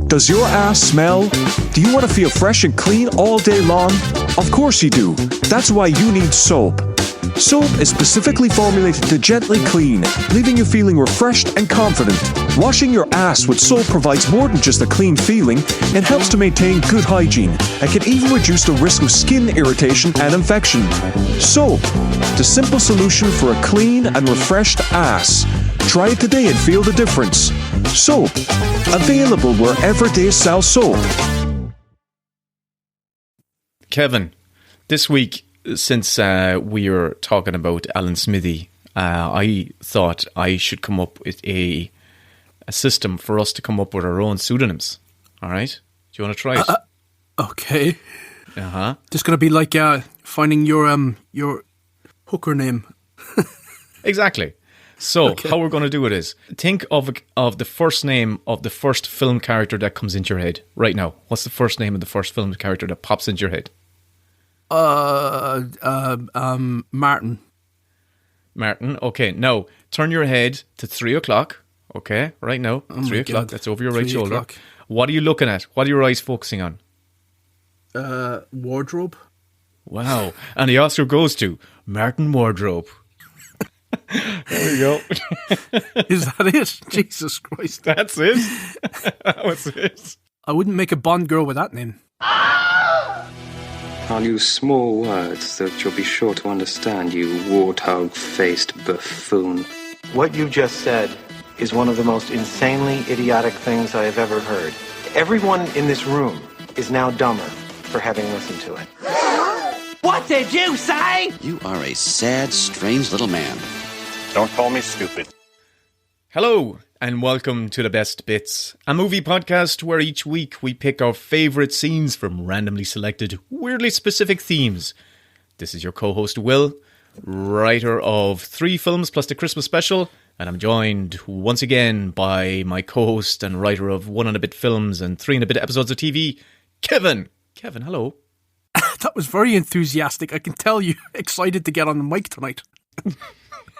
Does your ass smell? Do you want to feel fresh and clean all day long? Of course you do. That's why you need soap. Soap is specifically formulated to gently clean, leaving you feeling refreshed and confident. Washing your ass with soap provides more than just a clean feeling. It helps to maintain good hygiene and can even reduce the risk of skin irritation and infection. Soap, the simple solution for a clean and refreshed ass. Try it today and feel the difference. Soap, available wherever they sell soap. Kevin, this week, since we are talking about Alan Smithee, I thought I should come up with a system for us to come up with our own pseudonyms. All right? Do you want to try it? Okay. Uh-huh. Just going to be like finding your hooker name. Exactly. So, How we're going to do it is, think of the first name of the first film character that comes into your head right now. What's the first name of the first film character that pops into your head? Martin. Martin. Okay, now turn your head to 3 o'clock. Okay, right now, 3 o'clock. God. That's over your right shoulder. o'clock. What are you looking at? What are your eyes focusing on? Wardrobe. Wow. And the Oscar goes to Martin Wardrobe. There we go. Is that it? Jesus Christ. That's it. That was it. I wouldn't make a Bond girl with that name. I'll use small words that you'll be sure to understand, you warthog-faced buffoon. What you just said is one of the most insanely idiotic things I have ever heard. Everyone in this room is now dumber for having listened to it. What did you say? You are a sad, strange little man. Don't call me stupid. Hello, and welcome to The Best Bits, a movie podcast where each week we pick our favourite scenes from randomly selected, weirdly specific themes. This is your co-host Will, writer of 3 films plus the Christmas special, and I'm joined once again by my co-host and writer of 1 and a bit films and 3 and a bit episodes of TV, Kevin. Kevin, hello. That was very enthusiastic. I can tell you excited to get on the mic tonight.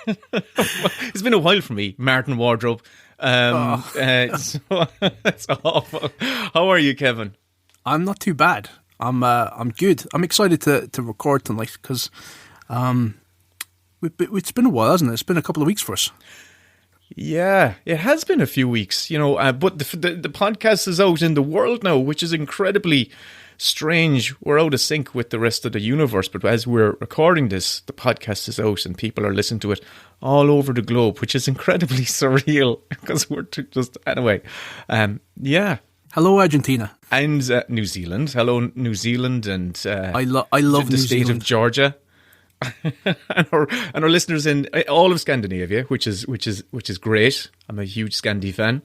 It's been a while for me, Martin Wardrobe. So, it's awful. How are you, Kevin? I'm not too bad. I'm good. I'm excited to record tonight because it's been a while, hasn't it? It's been a couple of weeks for us. Yeah, it has been a few weeks, but the podcast is out in the world now, which is incredibly strange. We're out of sync with the rest of the universe, but as we're recording this, the podcast is out and people are listening to it all over the globe, which is incredibly surreal because we're just anyway. Yeah. Hello, Argentina and New Zealand. Hello, New Zealand, and I love the New state Zealand. of Georgia. and our listeners in all of Scandinavia, which is great. I'm a huge Scandi fan.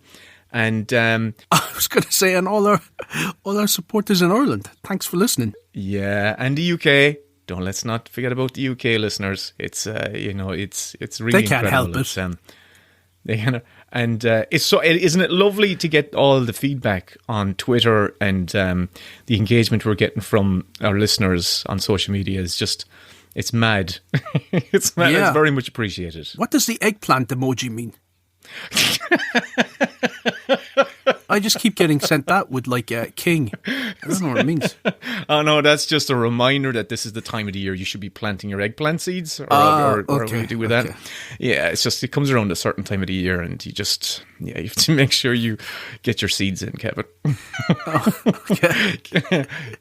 And I was going to say, and all our supporters in Ireland. Thanks for listening. Yeah, and the UK. Let's not forget about the UK listeners. It's it's really they can't incredible. help it. Isn't it lovely to get all the feedback on Twitter and the engagement we're getting from our listeners on social media is just. It's mad. It's mad. Yeah. It's very much appreciated. What does the eggplant emoji mean? I just keep getting sent that with like a king. I don't know what it means. Oh no, that's just a reminder that this is the time of the year you should be planting your eggplant seeds, or what do you do with that? Yeah, it's just it comes around a certain time of the year, and you have to make sure you get your seeds in, Kevin.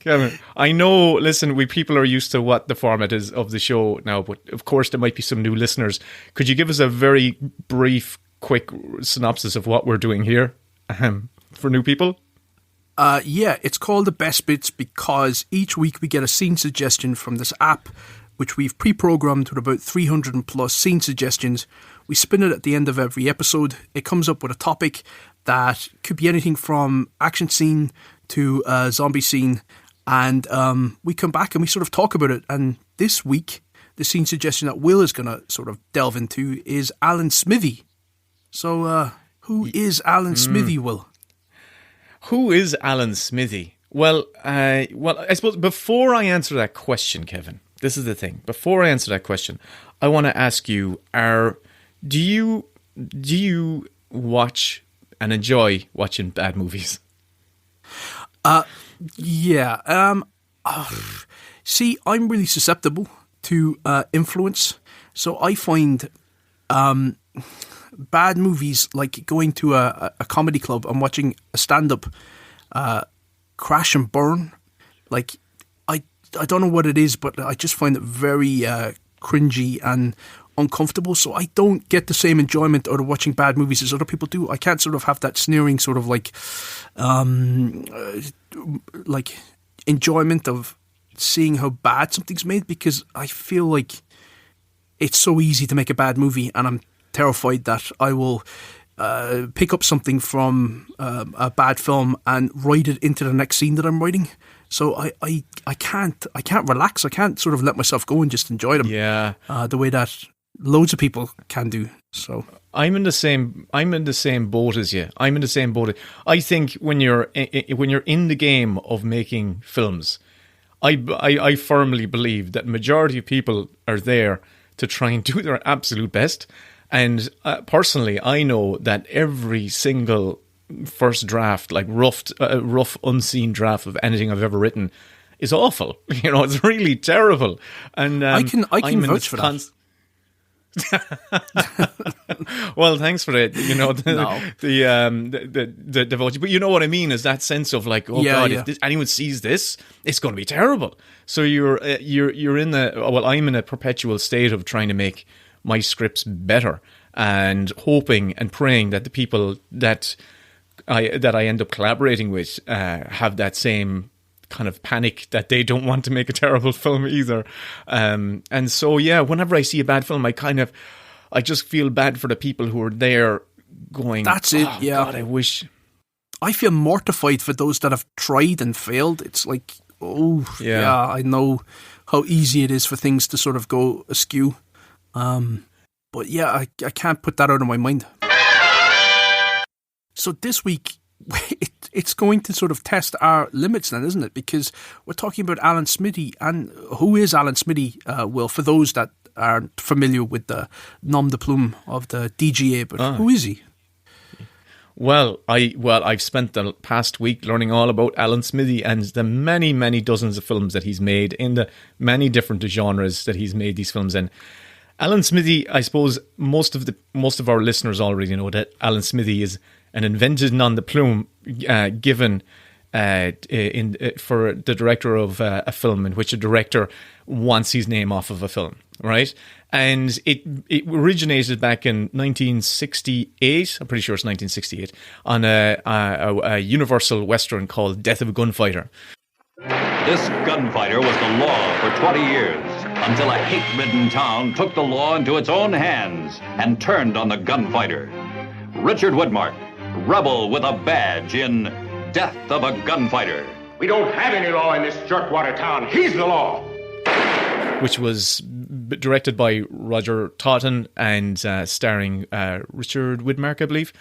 Kevin, I know. Listen, people are used to what the format is of the show now, but of course there might be some new listeners. Could you give us a very brief, quick synopsis of what we're doing here for new people? Yeah, it's called The Best Bits because each week we get a scene suggestion from this app, which we've pre-programmed with about 300 and plus scene suggestions. We spin it at the end of every episode. It comes up with a topic that could be anything from action scene to a zombie scene. And we come back and we sort of talk about it. And this week, the scene suggestion that Will is going to sort of delve into is Alan Smithee. So, who is Alan Smithee, Will? Who is Alan Smithee? Well, I suppose before I answer that question, Kevin, this is the thing. Before I answer that question, I want to ask you: do you watch and enjoy watching bad movies? Yeah. See, I'm really susceptible to influence. So I find bad movies, like going to a comedy club and watching a stand-up crash and burn. Like, I don't know what it is, but I just find it very cringy and uncomfortable. So I don't get the same enjoyment out of watching bad movies as other people do. I can't sort of have that sneering sort of like enjoyment of seeing how bad something's made, because I feel like it's so easy to make a bad movie, and I'm terrified that I will pick up something from a bad film and write it into the next scene that I'm writing. So I can't relax. I can't sort of let myself go and just enjoy them. Yeah, the way that loads of people can do. So I'm in the same boat as you. I think when you're in the game of making films, I firmly believe that majority of people are there to try and do their absolute best. And personally, I know that every single first draft, like rough unseen draft of anything I've ever written, is awful. You know, it's really terrible. And I can vouch for that. Well, thanks for it. You know, the devotion, but you know what I mean, is that sense of like, oh God, if anyone sees this, it's going to be terrible. So you're in I'm in a perpetual state of trying to make my scripts better and hoping and praying that the people that I end up collaborating with have that same kind of panic that they don't want to make a terrible film either. And so, yeah, whenever I see a bad film, I just feel bad for the people who are there going, that's it, yeah. God, I wish. I feel mortified for those that have tried and failed. It's like, I know how easy it is for things to sort of go askew. But yeah, I can't put that out of my mind. So this week, it's going to sort of test our limits then, isn't it? Because we're talking about Alan Smithee. And who is Alan Smithee, Will, for those that aren't familiar with the nom-de-plume of the DGA, but who is he? Well, I've spent the past week learning all about Alan Smithee and the many, many dozens of films that he's made in the many different genres that he's made these films in. Alan Smithee, I suppose most of our listeners already know that Alan Smithee is an invented nom-de-plume given for the director of a film in which a director wants his name off of a film, right? And it originated back in 1968. I'm pretty sure it's 1968 on a Universal Western called Death of a Gunfighter. This gunfighter was the law for 20 years until a hate-ridden town took the law into its own hands and turned on the gunfighter. Richard Widmark, rebel with a badge in Death of a Gunfighter. We don't have any law in this jerkwater town. He's the law. Which was directed by Roger Totten and starring Richard Widmark, I believe.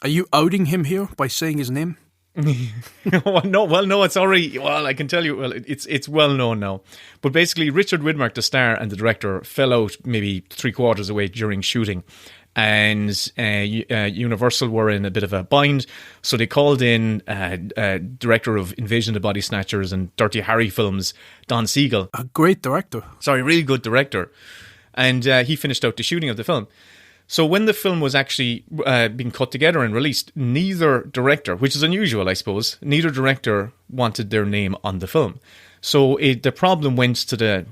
Are you outing him here by saying his name? No, it's already. Well, I can tell you. Well, it's well known now. But basically, Richard Widmark, the star and the director, fell out maybe 3/4 of the way during shooting, and Universal were in a bit of a bind, so they called in director of Invasion of the Body Snatchers and Dirty Harry films, Don Siegel. A great director. Sorry, really good director, and he finished out the shooting of the film. So when the film was actually being cut together and released, neither director, which is unusual, I suppose, neither director wanted their name on the film. So the problem went to the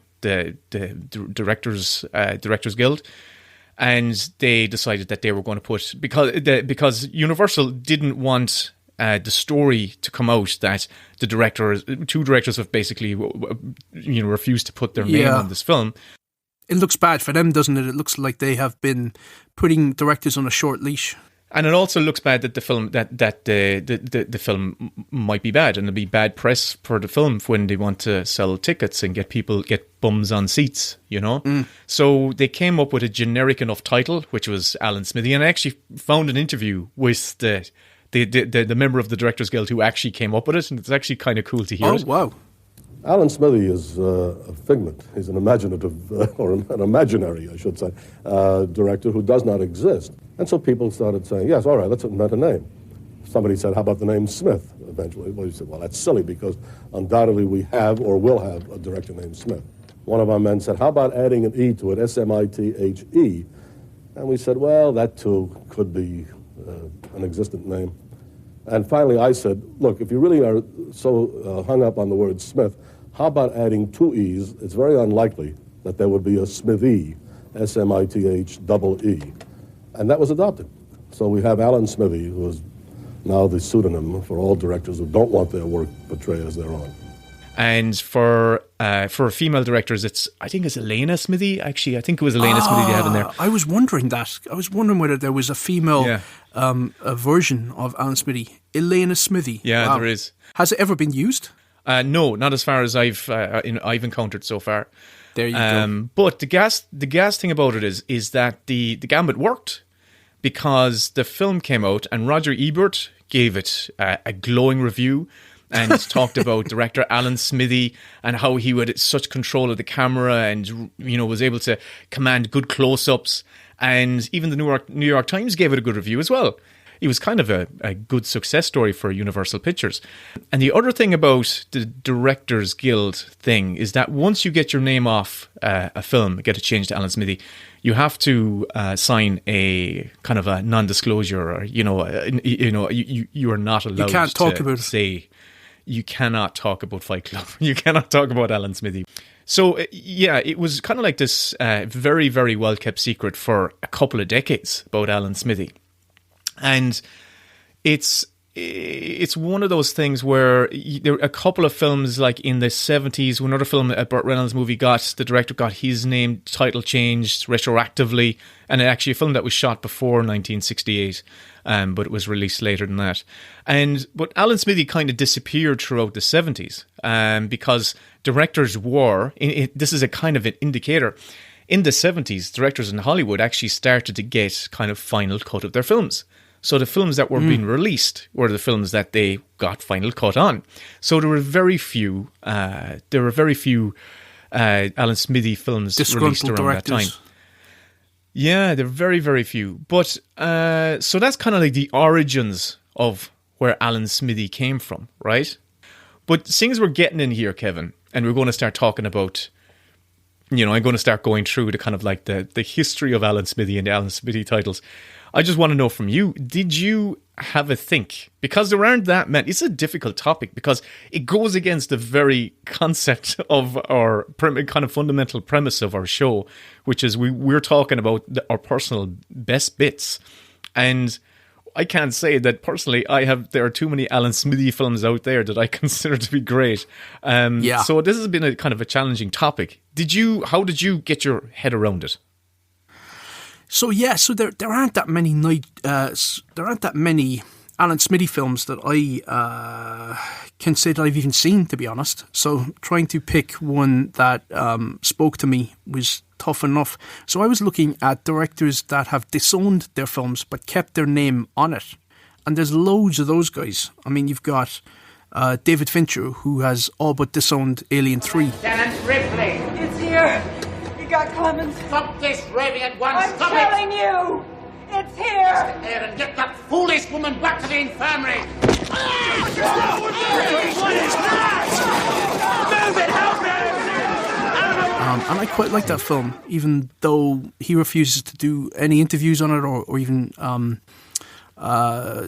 Directors Guild, and they decided that they were going to put, because Universal didn't want the story to come out that two directors have basically refused to put their name on this film. It looks bad for them, doesn't it? It looks like they have been putting directors on a short leash. And it also looks bad that the film the film might be bad, and it'll be bad press for the film when they want to sell tickets and get bums on seats, you know. So they came up with a generic enough title, which was Alan Smithee, and I actually found an interview with the member of the Directors Guild who actually came up with it, and it's actually kind of cool to hear. Oh, wow. Alan Smithee is a figment. He's an imaginative, or an imaginary, I should say, director who does not exist. And so people started saying, yes, all right, let's invent a name. Somebody said, how about the name Smith? eventually. Well, you said, well, that's silly because undoubtedly we have or will have a director named Smith. One of our men said, how about adding an E to it, S-M-I-T-H-E? And we said, well, that too could be an existent name. And finally I said, look, if you really are so hung up on the word Smith, how about adding 2 E's? It's very unlikely that there would be a Smithee, S-M-I-T-H-E-E. And that was adopted. So we have Alan Smithee, who is now the pseudonym for all directors who don't want their work portrayed as their own. And for female directors, I think it's Elena Smithee. Actually, I think it was Elena Smithee they had in there. I was wondering that. I was wondering whether there was a female a version of Alan Smithee. Elena Smithee. Yeah, there is. Has it ever been used? No, not as far as I've encountered so far. There you go. But the gas thing about it is that the gambit worked because the film came out and Roger Ebert gave it a glowing review. And talked about director Alan Smithee and how he had such control of the camera and, you know, was able to command good close-ups. And even the New York Times gave it a good review as well. He was kind of a good success story for Universal Pictures. And the other thing about the Directors Guild thing is that once you get your name off a film, get it changed to Alan Smithee, you have to sign a kind of a non-disclosure, or you are not allowed. You can't talk about say. You cannot talk about Fight Club. You cannot talk about Alan Smithee. So, yeah, it was kind of like this very, very well-kept secret for a couple of decades about Alan Smithee. And it's one of those things where there are a couple of films, like in the 70s, another film, a Burt Reynolds movie, the director got his name title changed retroactively, and actually a film that was shot before 1968, but it was released later than that. But Alan Smithee kind of disappeared throughout the 70s because directors were, this is a kind of an indicator, in the 70s, directors in Hollywood actually started to get kind of final cut of their films. So the films that were being released were the films that they got final cut on. So there were very few Alan Smithee films released around directors. that time. Yeah, there are very, very few. But so that's kind of like the origins of where Alan Smithee came from, right? But things we're getting in here, Kevin, and we're going to start talking about, I'm going to start going through the kind of like the history of Alan Smithee and the Alan Smithee titles. I just want to know from you, did you have a think? Because there aren't that many. It's a difficult topic because it goes against the very concept of our kind of fundamental premise of our show, which is we're talking about our personal best bits. And I can't say that personally there are too many Alan Smithee films out there that I consider to be great. So this has been a kind of a challenging topic. How did you get your head around it? So there aren't that many Alan Smithee films that I can say that I've even seen, to be honest. So trying to pick one that spoke to me was tough enough. So I was looking at directors that have disowned their films but kept their name on it, and there's loads of those guys. I mean, you've got David Fincher, who has all but disowned Alien 3. Lieutenant Ripley! It's here! Got Clemens. Stop this raving at once. I'm telling you, it's here. Stay there and get that foolish woman back to the infirmary. What is that? Move it, help me! And I quite like that film, even though he refuses to do any interviews on it or even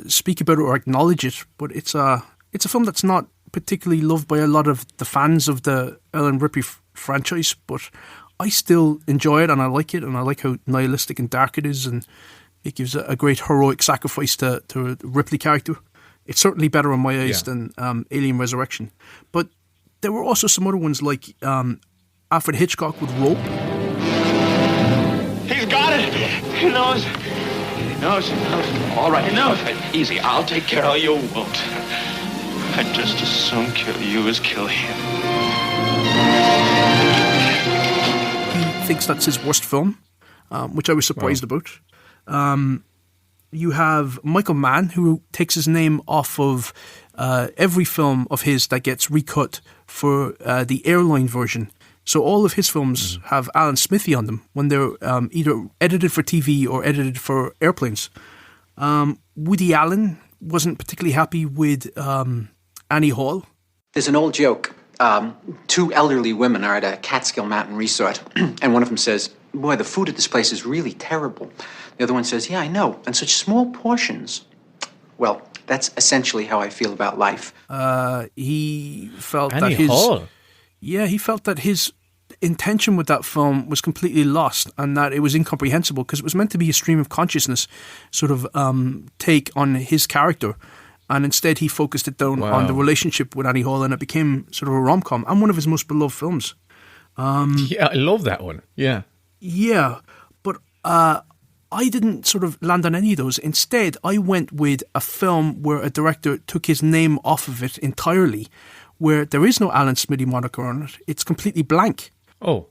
speak about it or acknowledge it. But it's a film that's not particularly loved by a lot of the fans of the Ellen Ripley franchise, but I still enjoy it, and I like it, and I like how nihilistic and dark it is, and it gives a great heroic sacrifice to the Ripley character. It's certainly better in my eyes than Alien Resurrection. But there were also some other ones like Alfred Hitchcock with Rope. He's got it. He knows. He knows. All right, he knows. Easy, I'll take care of you. Won't. I'd just as soon kill you as kill him. Thinks that's his worst film, which I was surprised about. You have Michael Mann, who takes his name off of every film of his that gets recut for the airline version. So all of his films have Alan Smithee on them when they're either edited for TV or edited for airplanes. Woody Allen wasn't particularly happy with Annie Hall. There's an old joke. Two elderly women are at a Catskill Mountain resort, and one of them says, "Boy, the food at this place is really terrible." The other one says, "Yeah, I know, and such small portions." Well, that's essentially how I feel about life. He felt Annie that Hall. he felt that his intention with that film was completely lost, and that it was incomprehensible because it was meant to be a stream of consciousness sort of take on his character, and instead he focused it down on the relationship with Annie Hall, and it became sort of a rom-com and one of his most beloved films. Yeah, I love that one. Yeah. Yeah, but I didn't sort of land on any of those. Instead, I went with a film where a director took his name off of it entirely, where there is no Alan Smithee moniker on it. It's completely blank. Oh.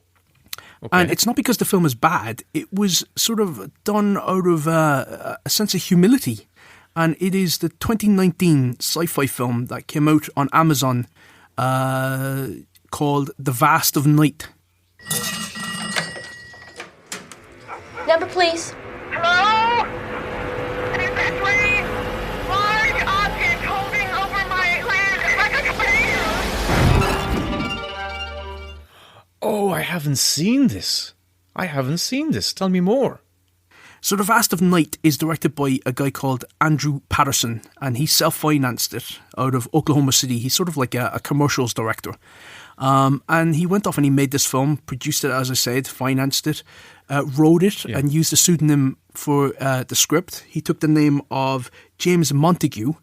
Okay. And it's not because the film is bad. It was sort of done out of a sense of humility. And it is the 2019 sci-fi film that came out on Amazon called The Vast of Night. Number, please. Hello? Is this Lee? Large object holding over my land like a tornado. Oh, I haven't seen this. Tell me more. So The Vast of Night is directed by a guy called Andrew Patterson, and he self-financed it out of Oklahoma City. He's sort of like a commercials director. And he went off and he made this film, produced it, as I said, financed it, wrote it, and used a pseudonym for the script. He took the name of James Montague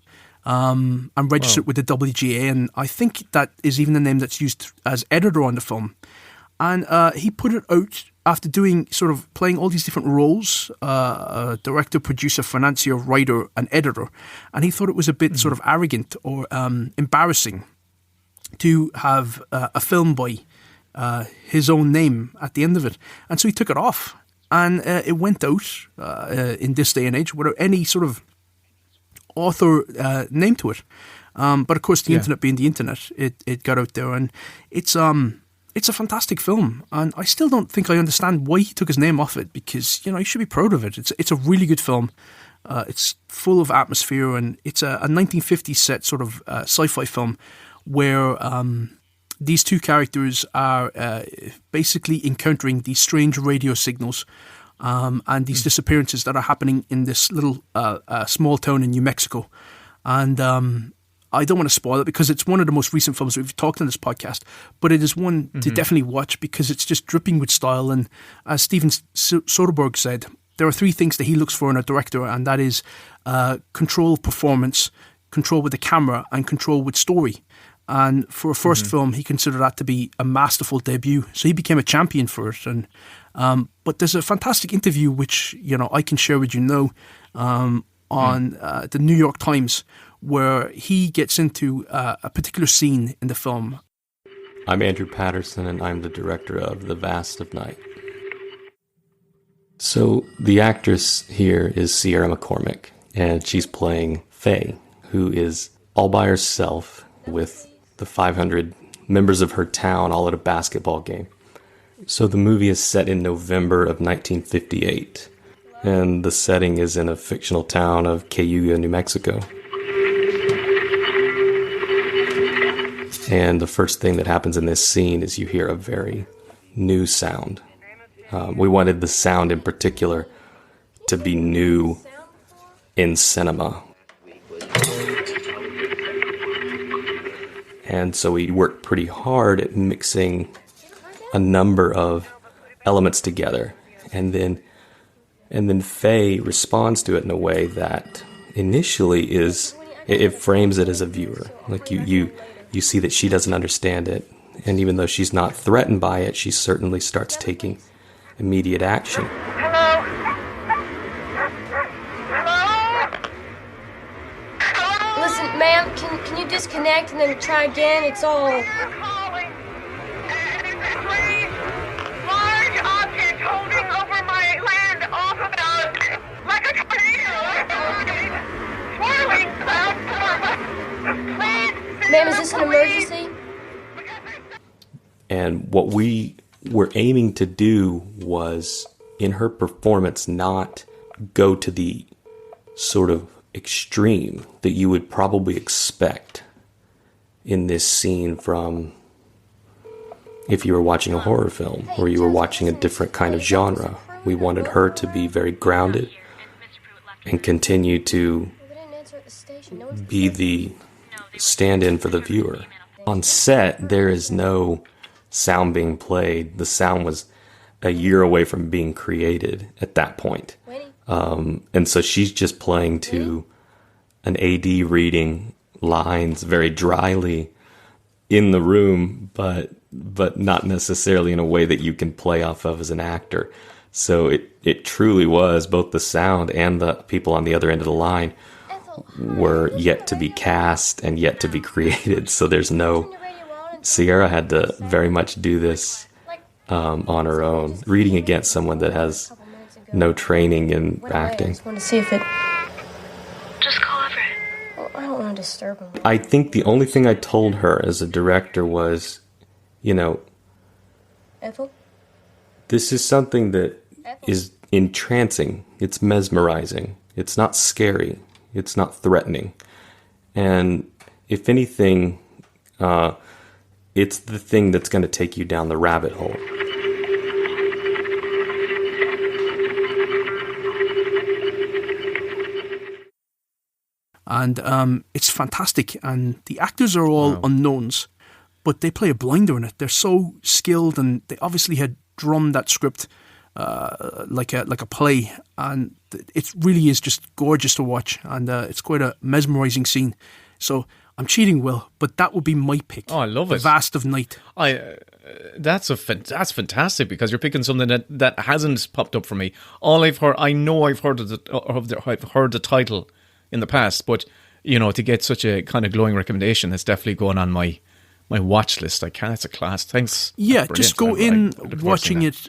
and registered with the WGA, and I think that is even the name that's used as editor on the film. And he put it out after doing sort of playing all these different roles, director, producer, financier, writer, and editor. And he thought it was a bit sort of arrogant or embarrassing to have a film by his own name at the end of it. And so he took it off. And it went out in this day and age without any sort of author name to it. But of course, the internet being the internet, it got out there. And it's a fantastic film, and I still don't think I understand why he took his name off it, because, you know, he should be proud of it. It's a really good film. It's full of atmosphere, and it's a 1950s set sort of sci-fi film where these two characters are basically encountering these strange radio signals and these disappearances that are happening in this little small town in New Mexico. And I don't want to spoil it because it's one of the most recent films we've talked on this podcast, but it is one to definitely watch because it's just dripping with style. And as Steven Soderbergh said, there are three things that he looks for in a director, and that is control of performance, control with the camera, and control with story. And for a first film, he considered that to be a masterful debut. So he became a champion for it. And but there's a fantastic interview which, you know, I can share with you now on the New York Times, where he gets into a particular scene in the film. I'm Andrew Patterson, and I'm the director of The Vast of Night. So the actress here is Sierra McCormick, and she's playing Faye, who is all by herself with the 500 members of her town all at a basketball game. So the movie is set in November of 1958, and the setting is in a fictional town of Cayuga, New Mexico. And the first thing that happens in this scene is you hear a very new sound. We wanted the sound in particular to be new in cinema. And so we worked pretty hard at mixing a number of elements together. And then Faye responds to it in a way that initially it frames it as a viewer. Like you see that she doesn't understand it, and even though she's not threatened by it, she certainly starts taking immediate action. Hello? Hello? Listen, ma'am, can you disconnect and then try again? It's all... Calling. Is this Lee? Large object holding over my land off of it like a tornado. Swirling clouds. Please. Ma'am, is this an emergency? And what we were aiming to do was, in her performance, not go to the sort of extreme that you would probably expect in this scene from if you were watching a horror film or you were watching a different kind of genre. We wanted her to be very grounded and continue to be the stand-in for the viewer. On set, there is no sound being played. The sound was a year away from being created at that point. And so she's just playing to an AD reading lines very dryly in the room, but not necessarily in a way that you can play off of as an actor. So it truly was, both the sound and the people on the other end of the line were yet to be cast and yet to be created. So there's no... Sierra had to very much do this on her own, reading against someone that has no training in acting. I just want to see if it... Just go over it. Well, I don't want to disturb him. I think the only thing I told her as a director was, Ethel? This is something that is entrancing. It's mesmerizing. It's not scary. It's not threatening. And if anything, it's the thing that's going to take you down the rabbit hole. And it's fantastic. And the actors are all unknowns, but they play a blinder in it. They're so skilled, and they obviously had drummed that script like a play, and it really is just gorgeous to watch, and it's quite a mesmerising scene. So I'm cheating, Will, but that would be my pick. Oh, I love The it. Vast of Night. That's fantastic, because you're picking something that hasn't popped up for me. All I've heard, I know I've heard I've heard the title in the past, but to get such a kind of glowing recommendation, it's definitely going on my watch list. It's a class. Thanks. Yeah, just go in watching it,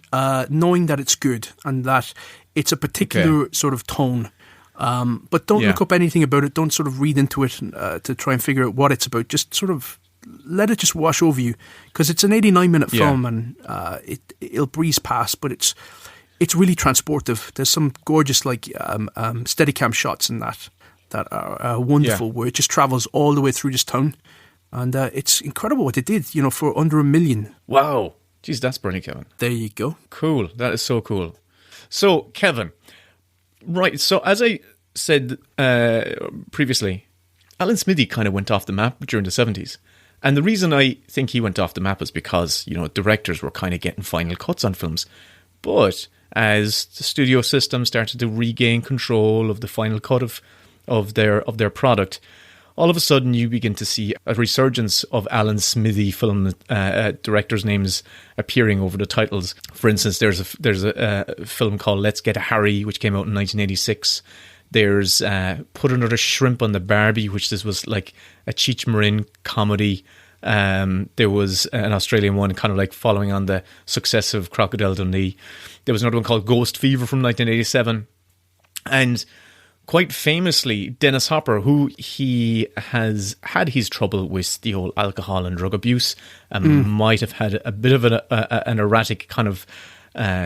knowing that it's good and that it's a particular sort of tone. But don't look up anything about it. Don't sort of read into it to try and figure out what it's about. Just sort of let it just wash over you, because it's an 89-minute film, and it'll breeze past, but it's really transportive. There's some gorgeous Steadicam shots in that are wonderful, where it just travels all the way through this town. And it's incredible what they did, for under $1 million. Wow. Jeez, that's brilliant, Kevin. There you go. Cool. That is so cool. So, Kevin, right, so as I said previously, Alan Smithee kind of went off the map during the 70s. And the reason I think he went off the map is because, directors were kind of getting final cuts on films. But as the studio system started to regain control of the final cut of their product, all of a sudden you begin to see a resurgence of Alan Smithee film directors' names appearing over the titles. For instance, there's a film called Let's Get a Harry, which came out in 1986. There's Put Another Shrimp on the Barbie, which this was like a Cheech Marin comedy. There was an Australian one kind of like following on the success of Crocodile Dundee. There was another one called Ghost Fever from 1987. And quite famously, Dennis Hopper, who he has had his trouble with the whole alcohol and drug abuse, might have had a bit of an erratic kind of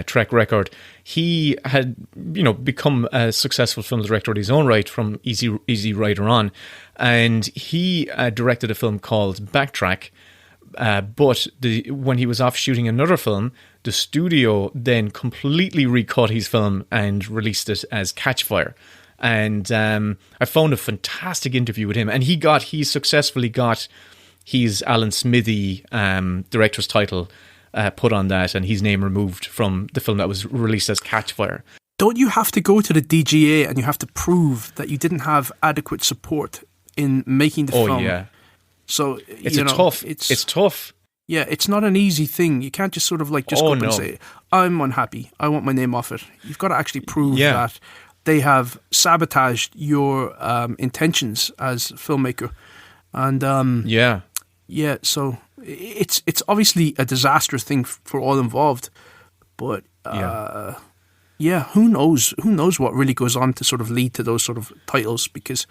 track record. He had, become a successful film director in his own right from Easy Rider on, and he directed a film called Backtrack. But when he was off shooting another film, the studio then completely recut his film and released it as Catchfire. And I found a fantastic interview with him, and he successfully got his Alan Smithee director's title put on that, and his name removed from the film that was released as Catchfire. Don't you have to go to the DGA and you have to prove that you didn't have adequate support in making the film? Oh yeah. So it's tough. Yeah, it's not an easy thing. You can't just sort of go up and say, "I'm unhappy. I want my name off it." You've got to actually prove that they have sabotaged your intentions as a filmmaker. And so it's obviously a disastrous thing for all involved. But who knows what really goes on to sort of lead to those sort of titles, because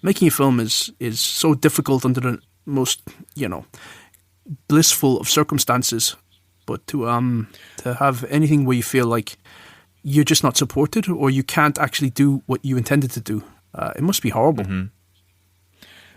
making a film is so difficult under the most blissful of circumstances. But to have anything where you feel like you're just not supported, or you can't actually do what you intended to do, it must be horrible. Mm-hmm.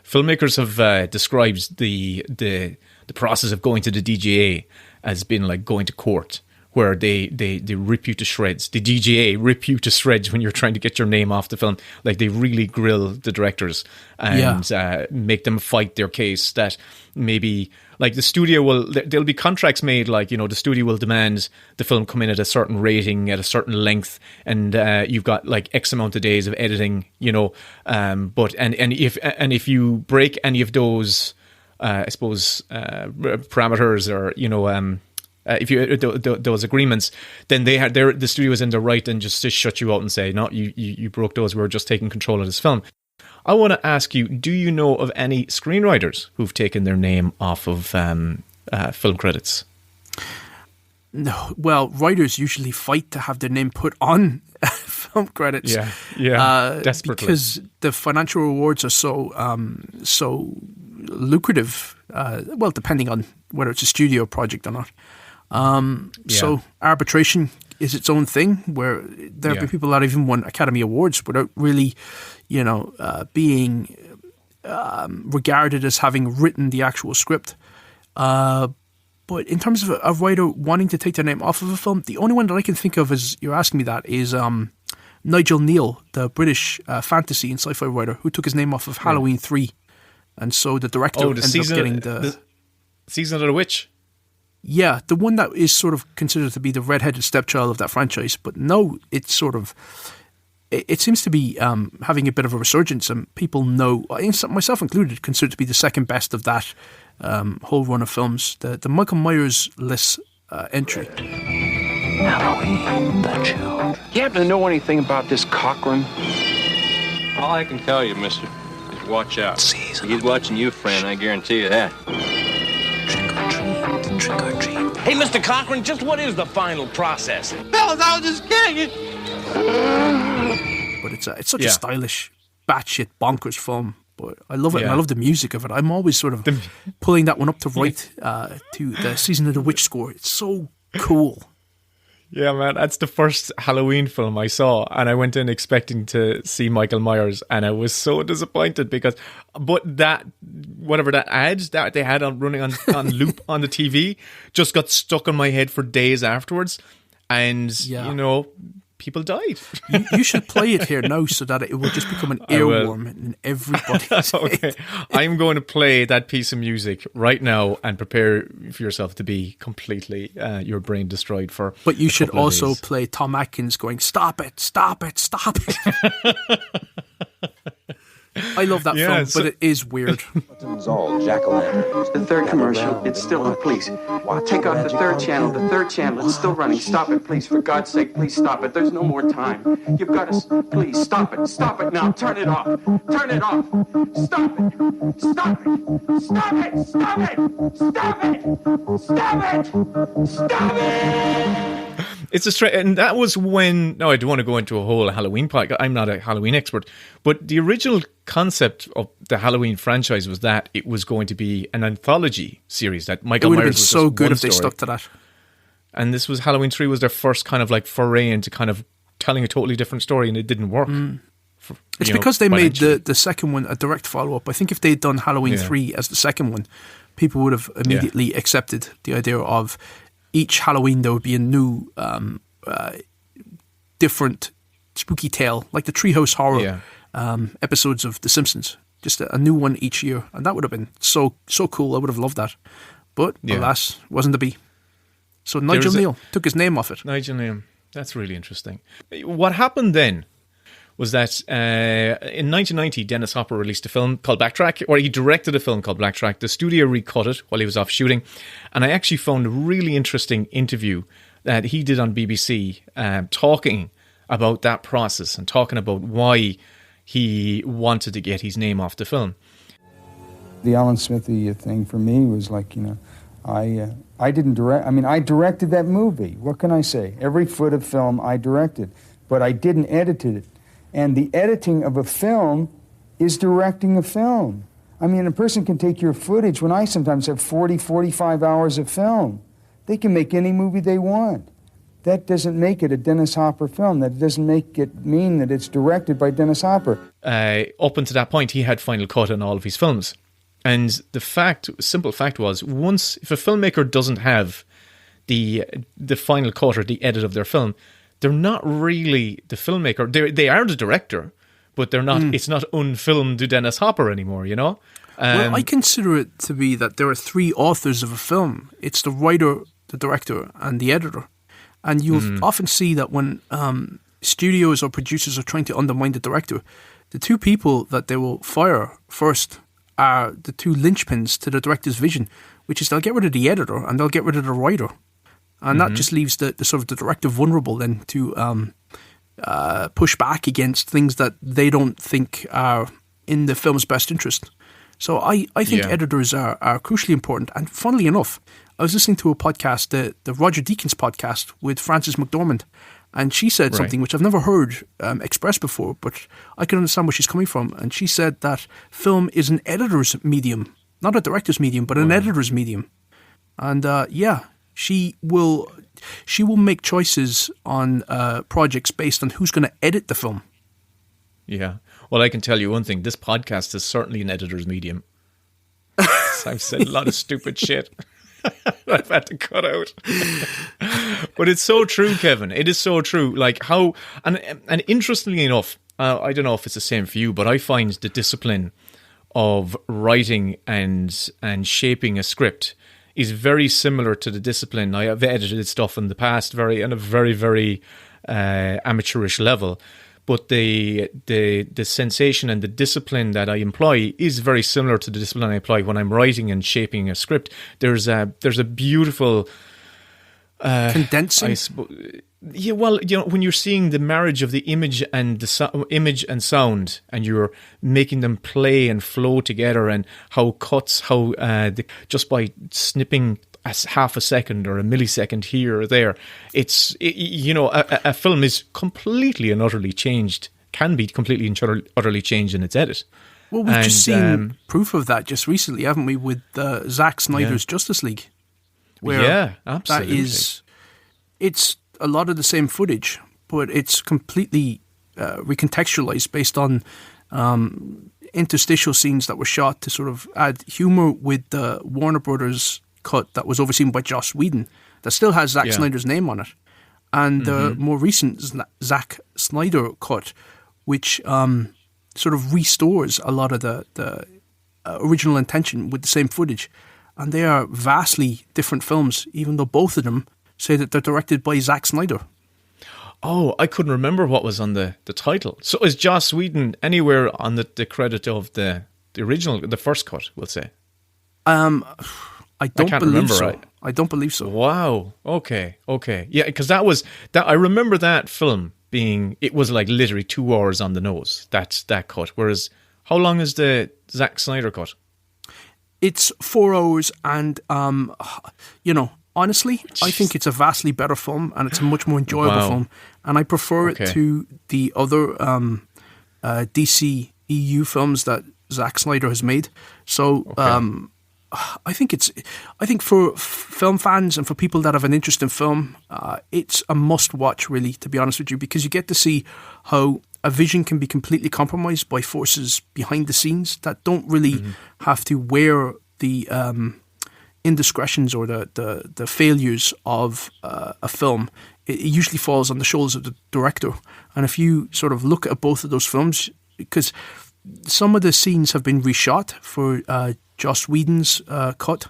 filmmakers have described the process of going to the DGA as being like going to court, where they rip you to shreds. The DGA rip you to shreds when you're trying to get your name off the film. Like, they really grill the directors and make them fight their case that maybe, like, the studio there'll be contracts made, like, you know, the studio will demand the film come in at a certain rating, at a certain length, and you've got like X amount of days of editing, you know, but if you break any of those, I suppose, parameters, or, you know, if you those agreements, then the studio is in the right and just to shut you out and say, no, you broke those. We're just taking control of this film. I want to ask you: do you know of any screenwriters who've taken their name off of film credits? No. Well, writers usually fight to have their name put on film credits. Desperately, because the financial rewards are so lucrative. Well, depending on whether it's a studio project or not. So arbitration is its own thing, where there have been people that even won Academy Awards without really, you know, being regarded as having written the actual script. But in terms of a writer wanting to take their name off of a film, the only one that I can think of, as you're asking me that, is Nigel Neal, the British fantasy and sci-fi writer, who took his name off of Halloween 3. And so the director ended up getting the Season of the Witch. Yeah, the one that is sort of considered to be the red-headed stepchild of that franchise. But no, it's sort of... It seems to be having a bit of a resurgence, and people know, myself included, considered to be the second best of that whole run of films. The Michael Myers-less entry. Halloween, the children. You happen to know anything about this Cochran? All I can tell you, mister, is watch out. He's watching you, friend, I guarantee you that. Trick or treat. Hey, Mr. Cochran, just what is the final process? Fellas, I was just kidding. But it's such a stylish, batshit bonkers film. But I love it, and I love the music of it. I'm always sort of pulling that one up to right to the Season of the Witch score. It's so cool. Yeah, man, that's the first Halloween film I saw, and I went in expecting to see Michael Myers, and I was so disappointed because, whatever that ad that they had running on loop on the TV just got stuck in my head for days afterwards, and you know, people died. You should play it here now so that it will just become an earworm in everybody's Okay, I'm going to play that piece of music right now and prepare for yourself to be completely your brain destroyed for. But you should also play Tom Atkins going, "Stop it! Stop it! Stop it!" I love that film, but it is weird. The third commercial, it's still on, please. Take off the third channel, it's still running. Stop it, please, for God's sake, please stop it. There's no more time. You've got to, please, stop it now, turn it off, stop it, stop it, stop it, stop it. It's a straight, and that was when. No, I don't want to go into a whole Halloween podcast. I'm not a Halloween expert, but the original concept of the Halloween franchise was that it was going to be an anthology series. That Michael Myers was so good if they stuck to that. And this was Halloween 3 was their first kind of like foray into kind of telling a totally different story, and it didn't work. It's because they made the second one a direct follow up. I think if they'd done Halloween 3 as the second one, people would have immediately accepted the idea of each Halloween there would be a new, different spooky tale, like the Treehouse Horror episodes of The Simpsons. Just a new one each year, and that would have been so cool. I would have loved that, but alas, wasn't to be. So Nigel Neal took his name off it. Nigel Neal, that's really interesting. What happened then was that in 1990, Dennis Hopper released a film called Backtrack, or he directed a film called Backtrack. The studio recut it while he was off shooting, and I actually found a really interesting interview that he did on BBC talking about that process and talking about why he wanted to get his name off the film. The Alan Smithee thing for me was like, you know, I didn't direct. I mean, I directed that movie. What can I say? Every foot of film I directed, but I didn't edit it. And the editing of a film is directing a film. I mean, a person can take your footage. When I sometimes have 40, 45 hours of film, they can make any movie they want. that doesn't make it a Dennis Hopper film. That doesn't make it mean that it's directed by Dennis Hopper. Up until that point, he had final cut on all of his films. And the simple fact was, if a filmmaker doesn't have the final cut or the edit of their film, they're not really the filmmaker. They are the director, but they're not. It's not unfilmed to Dennis Hopper anymore, you know? Well, I consider it to be that there are three authors of a film. It's the writer, the director, and the editor. And you'll often see that when studios or producers are trying to undermine the director, the two people that they will fire first are the two linchpins to the director's vision, which is they'll get rid of the editor and they'll get rid of the writer. And that just leaves the sort of the director vulnerable then to push back against things that they don't think are in the film's best interest. So I think editors are crucially important. And funnily enough, I was listening to a podcast, the Roger Deakins podcast with Frances McDormand, and she said something which I've never heard expressed before, but I can understand where she's coming from. And she said that film is an editor's medium, not a director's medium, but an editor's medium. And she will make choices on projects based on who's going to edit the film. Yeah. Well, I can tell you one thing. This podcast is certainly an editor's medium. I've said a lot of stupid shit I've had to cut out. But it's so true, Kevin. It is so true. Like how, and interestingly enough, I don't know if it's the same for you, but I find the discipline of writing and shaping a script is very similar to the discipline. I have edited stuff in the past on a very, very amateurish level. But the sensation and the discipline that I employ is very similar to the discipline I apply when I'm writing and shaping a script. There's a beautiful condensing. Yeah, well, you know, when you're seeing the marriage of the image and the image and sound, and you're making them play and flow together, and how cuts, just by snipping half a second or a millisecond here or there, a film is completely and utterly changed, can be completely and utterly changed in its edit. Well, we've just seen proof of that just recently, haven't we, with Zack Snyder's Justice League? Where absolutely. It's a lot of the same footage, but it's completely recontextualized based on interstitial scenes that were shot to sort of add humor with the Warner Brothers cut that was overseen by Joss Whedon that still has Zack Snyder's name on it, and the more recent Zack Snyder cut, which sort of restores a lot of the original intention with the same footage. And they are vastly different films, even though both of them say that they're directed by Zack Snyder. Oh, I couldn't remember what was on the title. So is Joss Whedon anywhere on the credit of the original, the first cut, we'll say? I don't believe so. I don't believe so. Wow. Okay. Yeah, because I remember that film being, it was like literally 2 hours on the nose. That's that cut. Whereas, how long is the Zack Snyder cut? It's 4 hours, and honestly, I think it's a vastly better film, and it's a much more enjoyable film, and I prefer it to the other DC EU films that Zack Snyder has made. So I think for film fans and for people that have an interest in film, it's a must-watch, really, to be honest with you, because you get to see how a vision can be completely compromised by forces behind the scenes that don't really have to wear the indiscretions or the failures of a film. It usually falls on the shoulders of the director. And if you sort of look at both of those films, because some of the scenes have been reshot for Joss Whedon's cut,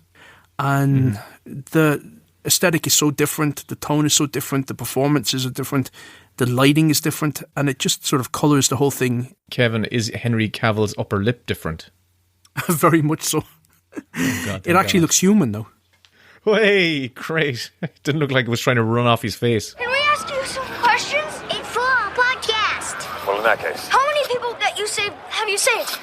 and the aesthetic is so different, the tone is so different, the performances are different, the lighting is different, and it just sort of colours the whole thing. Kevin, is Henry Cavill's upper lip different? Very much so. It actually looks human, though. Hey, great. It didn't look like it was trying to run off his face. Can we ask you some questions? It's for our podcast. Well, in that case. How many people that you saved have you saved?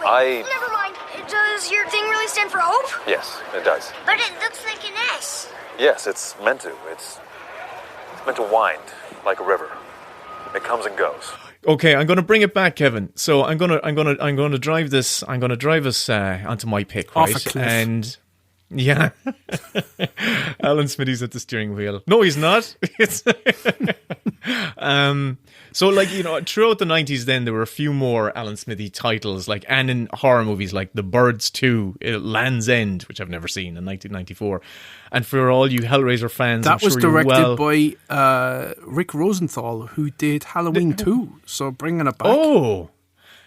Wait, never mind. Does your thing really stand for hope? Yes, it does. But it looks like an S. Yes, it's meant to. It's meant to wind like a river. It comes and goes. Okay, I'm going to bring it back, Kevin. So I'm going to drive this. I'm going to drive us onto my pick, right? Off a cliff. And Yeah. Alan Smith's at the steering wheel. No, he's not. It's so, like, you know, throughout the 90s then, there were a few more Alan Smithee titles, like, and in horror movies like The Birds 2, Land's End, which I've never seen, in 1994. And for all you Hellraiser fans, that I'm was sure you're directed by Rick Rosenthal, who did Halloween 2. So bringing it back. Oh,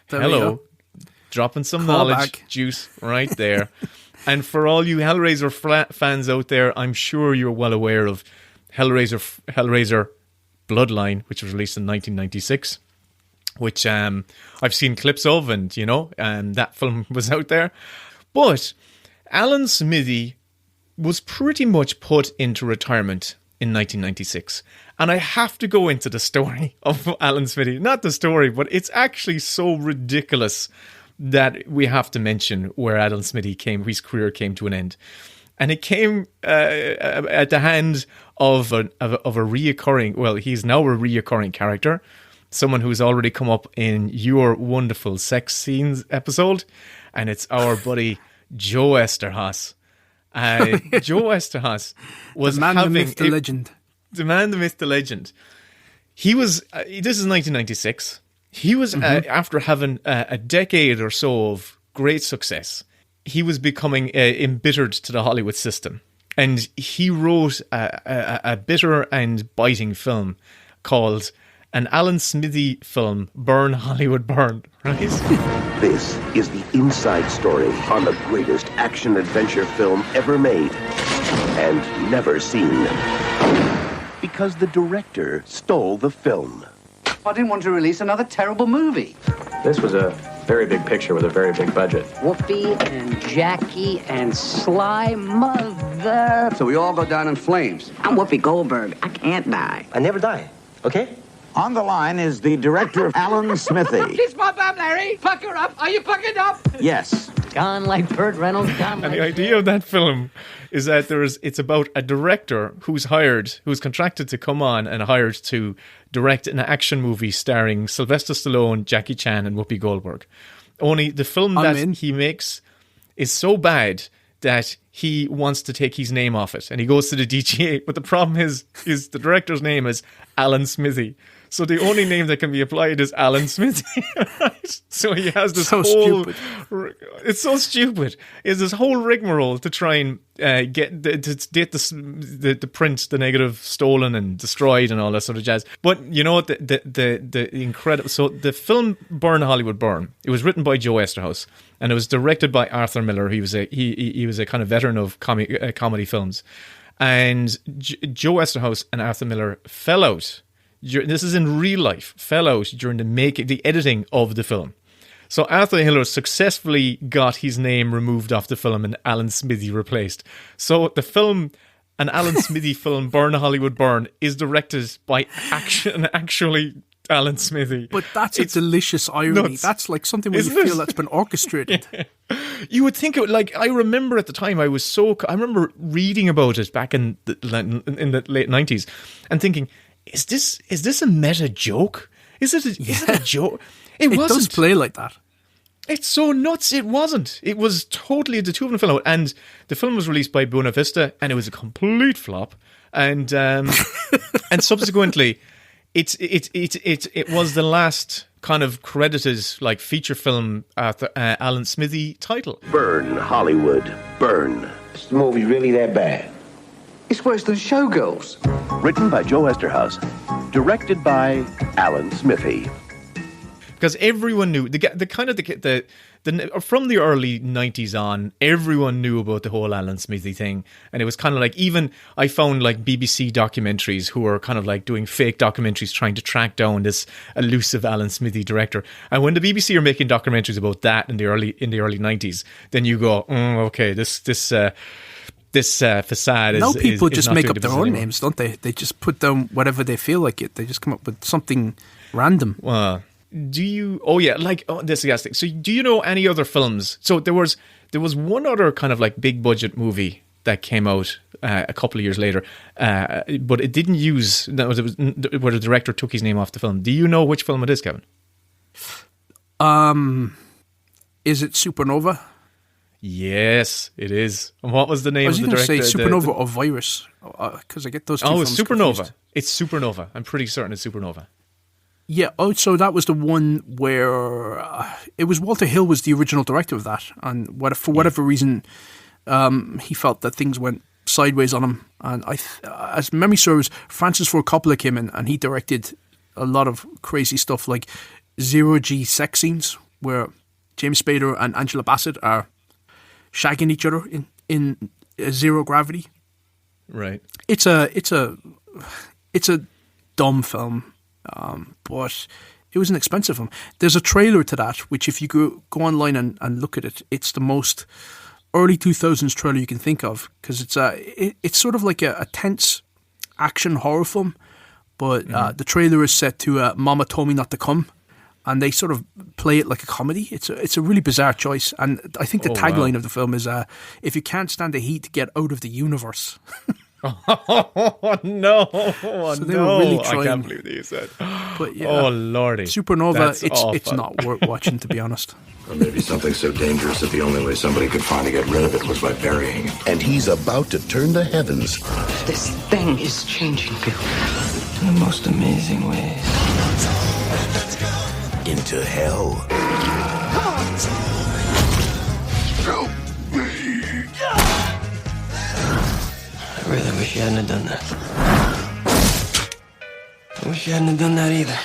there hello. Dropping some knowledge juice right there. And for all you Hellraiser fans out there, I'm sure you're well aware of Hellraiser Bloodline, which was released in 1996, which I've seen clips of, and, you know, that film was out there. But Alan Smithee was pretty much put into retirement in 1996. And I have to go into the story of Alan Smithee. Not the story, but it's actually so ridiculous that we have to mention where Alan Smithee his career came to an end. And it came at the hand of a reoccurring, well, he's now a reoccurring character, someone who's already come up in your wonderful sex scenes episode, and it's our buddy Joe Esterhaas. Joe Esterhaas was the man, the myth, the legend. The man, the myth, the legend. He was, this is 1996. He was, after having a decade or so of great success, he was becoming embittered to the Hollywood system. And he wrote a bitter and biting film called an Alan Smithee film, Burn, Hollywood, Burn, right? This is the inside story on the greatest action-adventure film ever made and never seen. Because the director stole the film. I didn't want to release another terrible movie. This was a very big picture with a very big budget. Whoopi and Jackie and Sly Mother. So we all go down in flames. I'm Whoopi Goldberg. I can't die. I never die, okay? On the line is the director, Alan Smithee. Kiss my bum, Larry. Pucker up. Are you puckered up? Yes. Gone like Burt Reynolds. Gone and the idea of that film is that it's about a director who's contracted to come on and hired to direct an action movie starring Sylvester Stallone, Jackie Chan, and Whoopi Goldberg. Only the film he makes is so bad that he wants to take his name off it, and he goes to the DGA. But the problem is the director's name is Alan Smithee. So the only name that can be applied is Alan Smithee. Right? So he has this stupid. It's so stupid. It's this whole rigmarole to try and get the print, the negative stolen and destroyed and all that sort of jazz. But you know what? The incredible. So the film Burn, Hollywood, Burn. It was written by Joe Esterhaas and it was directed by Arthur Miller. He was a kind of veteran of comedy films, and Joe Esterhaas and Arthur Miller fell out. This is in real life, fell out during the editing of the film. So Arthur Miller successfully got his name removed off the film and Alan Smithee replaced. So the film, an Alan Smithee film, Burn, Hollywood, Burn, is directed by actually Alan Smithee. But that's a delicious irony. Nuts. That's like something where you feel that's been orchestrated. Yeah. You would think it would, like, I remember at the time I remember reading about it back in the late 90s and thinking, Is this a meta joke? Is it a joke? It wasn't. Does play like that. It's so nuts. It wasn't. It was totally, the two of them fell out. And the film was released by Buena Vista and it was a complete flop. And and subsequently, it was the last kind of credited like feature film Alan Smithee title. Burn, Hollywood, Burn. This movie's really that bad. It's worse than Showgirls. Written by Joe Esterhaas, directed by Alan Smithee. Because everyone knew from the early 90s on, everyone knew about the whole Alan Smithee thing, and it was kind of like, even I found like BBC documentaries who were kind of like doing fake documentaries trying to track down this elusive Alan Smithee director. And when the BBC are making documentaries about that in the early 90s, then you go, okay, this facade is. Now people is just not make doing up their the own anymore. names, don't they? They just put down whatever they feel like it. They just come up with something random. Do you? Oh yeah, this is the thing. So do you know any other films? So there was one other kind of like big budget movie that came out a couple of years later, but it didn't use. Where the director took his name off the film. Do you know which film it is, Kevin? Is it Supernova? Yes, it is. And what was the name I was of the going to director? say Supernova or Virus, because I get those two Oh, films Supernova. confused. It's Supernova. I'm pretty certain it's Supernova. Yeah, so that was the one where it was Walter Hill was the original director of that, and for whatever reason, he felt that things went sideways on him. And as memory serves, Francis Ford Coppola came in and he directed a lot of crazy stuff like zero-G sex scenes where James Spader and Angela Bassett are shagging each other in zero gravity. Right. It's a dumb film, but it was an expensive film. There's a trailer to that, which if you go online and look at it, it's the most early 2000s trailer you can think of, because it's sort of like a tense action horror film, but the trailer is set to Mama Told Me Not to Come, and they sort of play it like a comedy. It's a really bizarre choice, and I think the tagline of the film is if you can't stand the heat, get out of the universe. Oh no! So they were really trying. I can't believe that you said. But yeah, oh lordy, Supernova. It's not worth watching, to be honest. Or maybe something so dangerous that the only way somebody could find to get rid of it was by burying it. And he's about to turn the heavens. This thing is changing you in the most amazing ways. Into hell. Help me. I really wish you hadn't done that. I wish you hadn't done that either.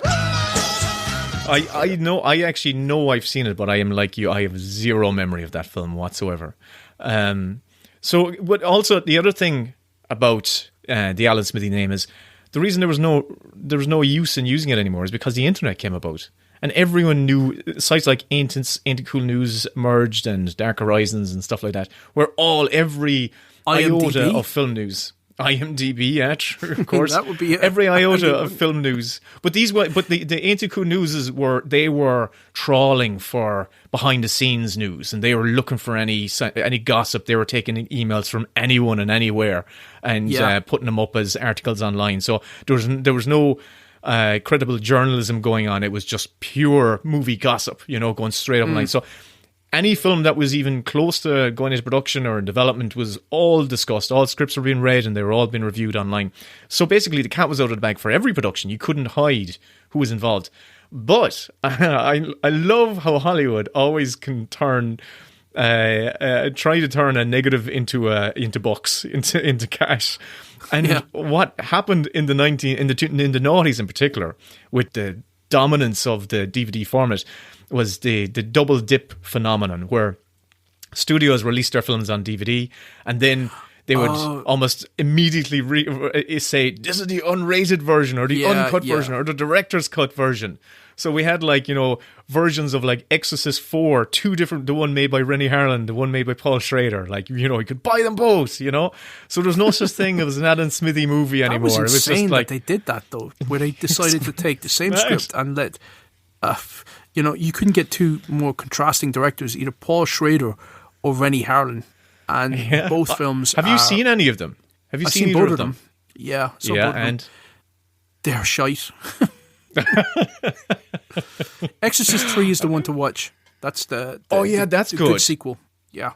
I actually know I've seen it, but I am like you. I have zero memory of that film whatsoever. But also the other thing about the Alan Smithee name is the reason there was no use in using it anymore is because the internet came about. And everyone knew sites like Ain't Cool News merged and Dark Horizons and stuff like that, where every iota of film news, IMDb, yeah, true, of course, that would be every iota of film news. But the Ain't Cool News were trawling for behind the scenes news, and they were looking for any gossip. They were taking emails from anyone and anywhere and putting them up as articles online. So there was no credible journalism going on. It was just pure movie gossip, going straight up line. So any film that was even close to going into production or in development was all discussed. All scripts were being read and they were all being reviewed online. So basically the cat was out of the bag for every production. You couldn't hide who was involved. But I love how Hollywood always can try to turn a negative into bucks, into cash. And what happened in the noughties in particular, with the dominance of the DVD format, was the double dip phenomenon, where studios released their films on DVD and then they would almost immediately say this is the unrated version or the uncut version or the director's cut version. So we had versions of Exorcist 4, two different, the one made by Rennie Harlan, the one made by Paul Schrader. You could buy them both, So there's no such thing as an Alan Smithee movie anymore. That was insane. It was just that they did that though, where they decided to take the same script and let, you couldn't get two more contrasting directors, either Paul Schrader or Rennie Harlan, and both films. Have you seen any of them? Have you seen both of them? Yeah, both of and them. They're shite. Exorcist 3 is the one to watch. That's that's the good sequel. Yeah,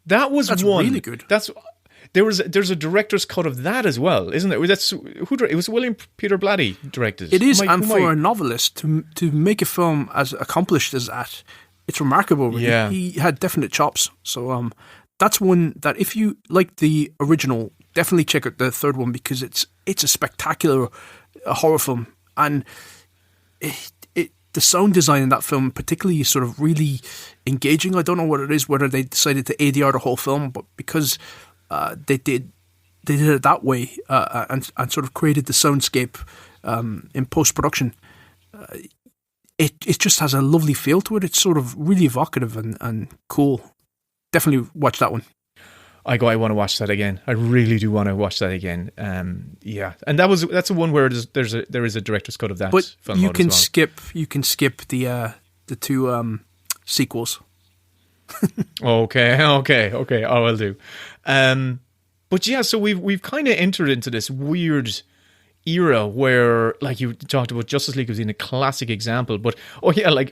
that's one really good. There's a director's cut of that as well, isn't it? It was William Peter Blatty directed. It is, and for a novelist to make a film as accomplished as that, it's remarkable. Really. Yeah, he had definite chops. So that's one that if you like the original, definitely check out the third one, because it's a spectacular horror film. And the sound design in that film particularly is sort of really engaging. I don't know what it is, whether they decided to ADR the whole film, but because they did it that way and sort of created the soundscape in post-production, it just has a lovely feel to it. It's sort of really evocative and cool. Definitely watch that one. I want to watch that again. I really do want to watch that again. And that's the one where there is a director's cut of that. But film you can as well. skip the two sequels. Okay. I will do. But yeah, so we've kind of entered into this weird era where, like you talked about, Justice League was in a classic example. But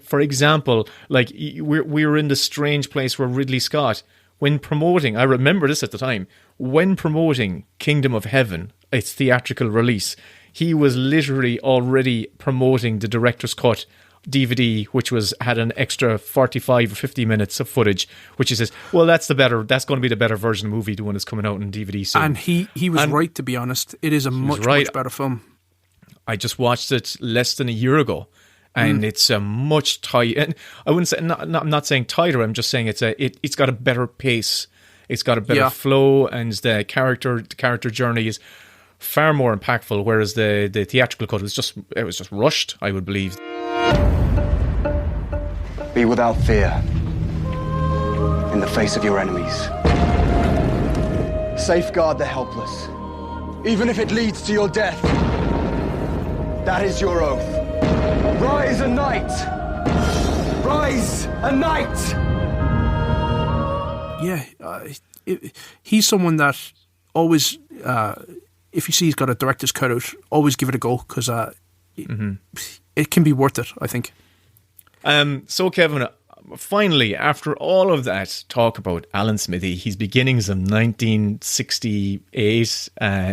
for example, we're in the strange place where Ridley Scott when promoting, I remember this at the time, when promoting Kingdom of Heaven, its theatrical release, he was literally already promoting the director's cut DVD, which had an extra 45 or 50 minutes of footage, which he says, well, that's going to be the better version of the movie, the one that's coming out in DVD soon. And he was right, to be honest. It is a much better film. I just watched it less than a year ago, and it's a much tighter. And I wouldn't say, I'm not saying tighter. I'm just saying it's got a better pace. It's got a better flow, and the character journey is far more impactful. Whereas the theatrical cut was just rushed, I would believe. Be without fear in the face of your enemies. Safeguard the helpless, even if it leads to your death. That is your oath. Rise a knight! Rise a knight! Yeah, he's someone that always, if you see he's got a director's cutout, always give it a go, because it can be worth it, I think. So, Kevin, finally, after all of that talk about Alan Smithee, his beginnings of 1968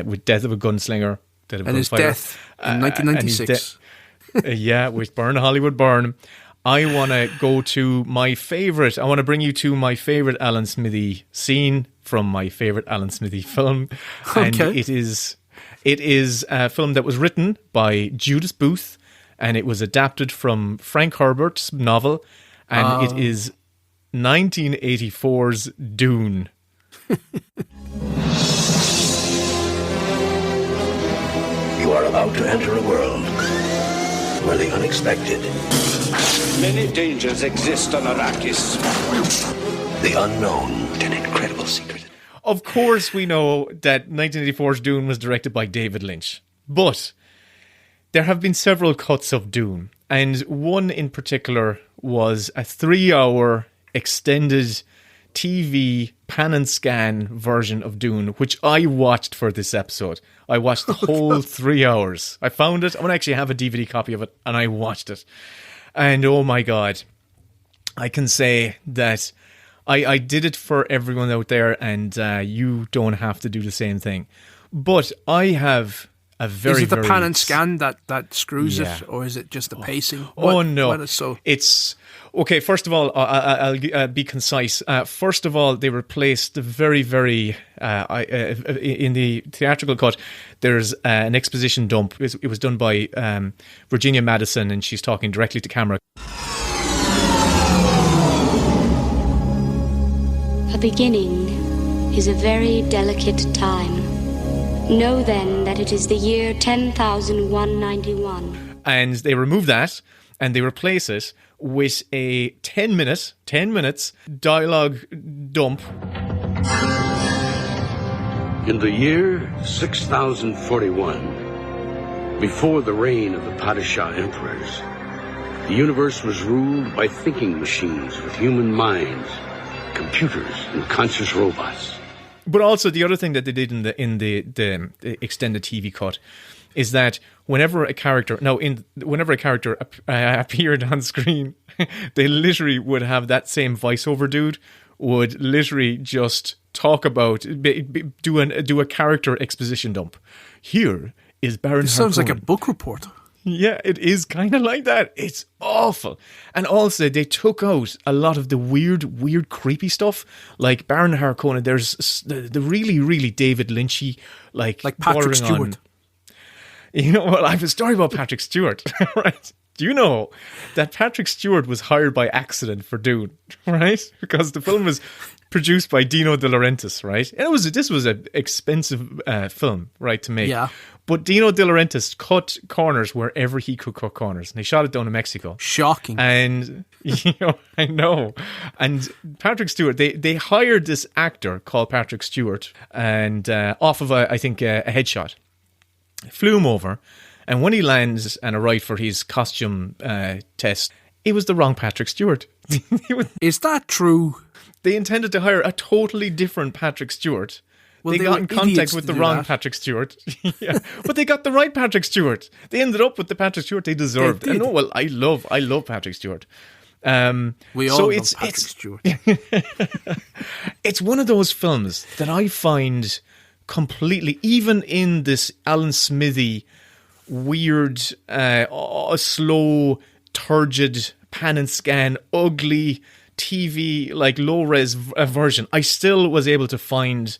with Death of a Gunslinger. And his death in 1996. With Burn Hollywood Burn. I want to go to my favourite. I want to bring you to my favourite Alan Smithee scene from my favourite Alan Smithee film. And it is a film that was written by Judith Booth, and it was adapted from Frank Herbert's novel, and it is 1984's Dune. You are about to enter a world where the unexpected, Many dangers exist on Arrakis. the unknown, an incredible secret. Of course, we know that 1984's Dune was directed by David Lynch, but there have been several cuts of Dune, and one in particular was a 3-hour extended TV pan and scan version of Dune, which I watched for this episode. I watched the whole 3 hours. I found it. I want to actually have a DVD copy of it, and I watched it. And oh my God, I can say that I did it for everyone out there, and you don't have to do the same thing. But I have a very, Is it the very pan and scan that screws it, or is it just the pacing? No. What is so? It's... Okay, first of all, I'll be concise. First of all, they replaced the very, very... in the theatrical cut, there's an exposition dump. It was done by Virginia Madison, and she's talking directly to camera. A beginning is a very delicate time. Know then that it is the year 10,191. And they remove that, and they replace it with a 10 minutes dialogue dump. In the year 6041, before the reign of the Padishah emperors, the universe was ruled by thinking machines with human minds, computers, and conscious robots. But also the other thing that they did in the extended TV cut is that whenever a character appeared on screen, they literally would have that same voiceover dude would literally just talk about do a character exposition dump. Here is Baron Harkonnen. It sounds like a book report. Yeah, it is kind of like that. It's awful. And also, they took out a lot of the weird, creepy stuff. Like Baron Harkonnen, there's the really, really David Lynchy, like Patrick Stewart. You know, well, I have a story about Patrick Stewart, right? Do you know that Patrick Stewart was hired by accident for Dune, right? Because the film was produced by Dino De Laurentiis, right? And this was an expensive film, right, to make. Yeah. But Dino De Laurentiis cut corners wherever he could cut corners. And they shot it down in Mexico. Shocking. And, I know. And Patrick Stewart, they hired this actor called Patrick Stewart and off of, I think, a headshot. Flew him over. And when he lands and arrived for his costume test, it was the wrong Patrick Stewart. Is that true? They intended to hire a totally different Patrick Stewart. Well, they got in contact with the wrong Patrick Stewart. Yeah. But they got the right Patrick Stewart. They ended up with the Patrick Stewart they deserved. I know, well, I love Patrick Stewart. We all love Patrick Stewart. It's one of those films that I find completely, even in this Alan Smithee weird, slow, turgid, pan and scan, ugly TV, like low-res version, I still was able to find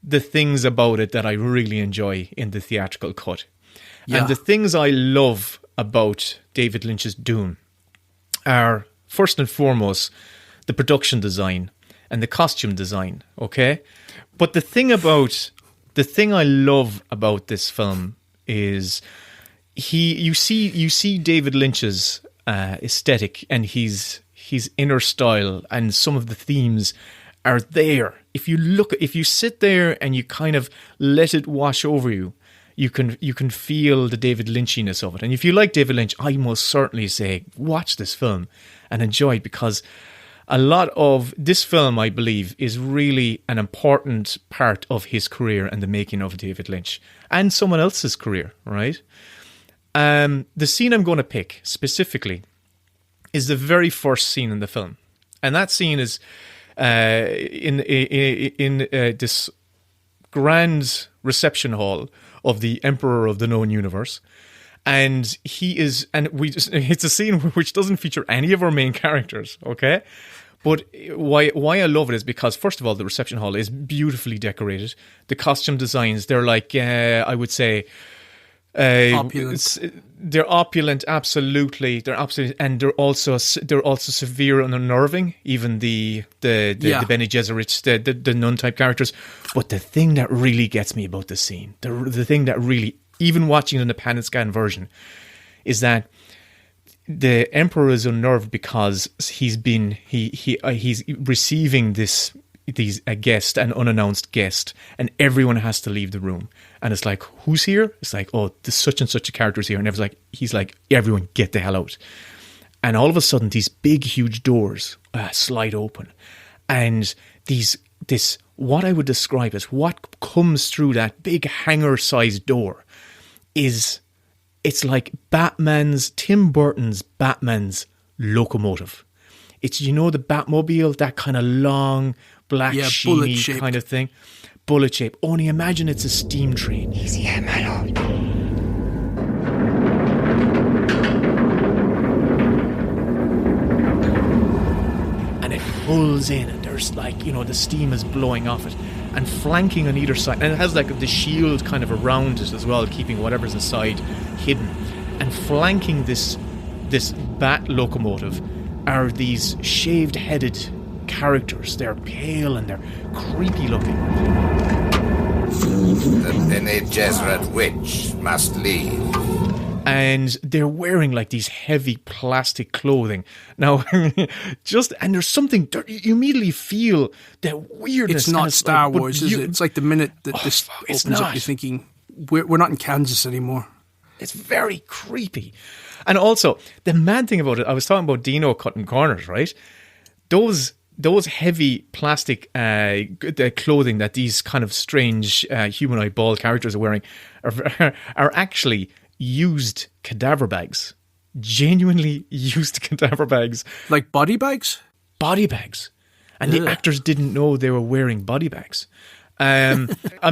the things about it that I really enjoy in the theatrical cut. Yeah. And the things I love about David Lynch's Dune are, first and foremost, the production design and the costume design, okay? But the thing I love about this film is you see David Lynch's aesthetic and his inner style, and some of the themes are there. If you sit there and you kind of let it wash over you, you can feel the David Lynchiness of it. And if you like David Lynch, I most certainly say watch this film and enjoy it, because a lot of this film, I believe, is really an important part of his career and the making of David Lynch and someone else's career, right? The scene I'm going to pick specifically is the very first scene in the film. And that scene is in this grand reception hall of the Emperor of the Known Universe. And it's a scene which doesn't feature any of our main characters, okay? But why I love it is because, first of all, the reception hall is beautifully decorated. The costume designs, they're like, I would say, opulent. They're opulent, absolutely. They're absolutely, and they're also severe and unnerving. Even the Bene Gesserits, the nun type characters. But the thing that really gets me about the scene, the thing that really, even watching it in the pan and scan version, is that the Emperor is unnerved because he's receiving a guest, an unannounced guest, and everyone has to leave the room. And it's like, who's here? It's like, oh, this such and such a character's here. And he's like, everyone get the hell out. And all of a sudden, these big, huge doors slide open, and this what I would describe as what comes through that big hangar-sized door is. It's like Tim Burton's Batman's locomotive. It's, the Batmobile, that kind of long, black, sheeny kind of thing. Bullet shape. Only imagine it's a steam train. Easy, my lord. And it pulls in, and there's the steam is blowing off it. And flanking on either side, and it has the shield kind of around it as well, keeping whatever's inside hidden. And flanking this bat locomotive are these shaved-headed characters. They're pale and they're creepy looking. The Bene Gesserit witch must leave. And they're wearing these heavy plastic clothing. Now, and there's something, you immediately feel that weirdness. It's not Star Wars, is it? It's like the minute that this opens up, you're thinking, we're not in Kansas anymore. It's very creepy. And also, the mad thing about it, I was talking about Dino cutting corners, right? Those heavy plastic the clothing that these kind of strange humanoid bald characters are wearing are actually used cadaver bags. Genuinely used cadaver bags. Like body bags? Body bags. And the actors didn't know they were wearing body bags. I'm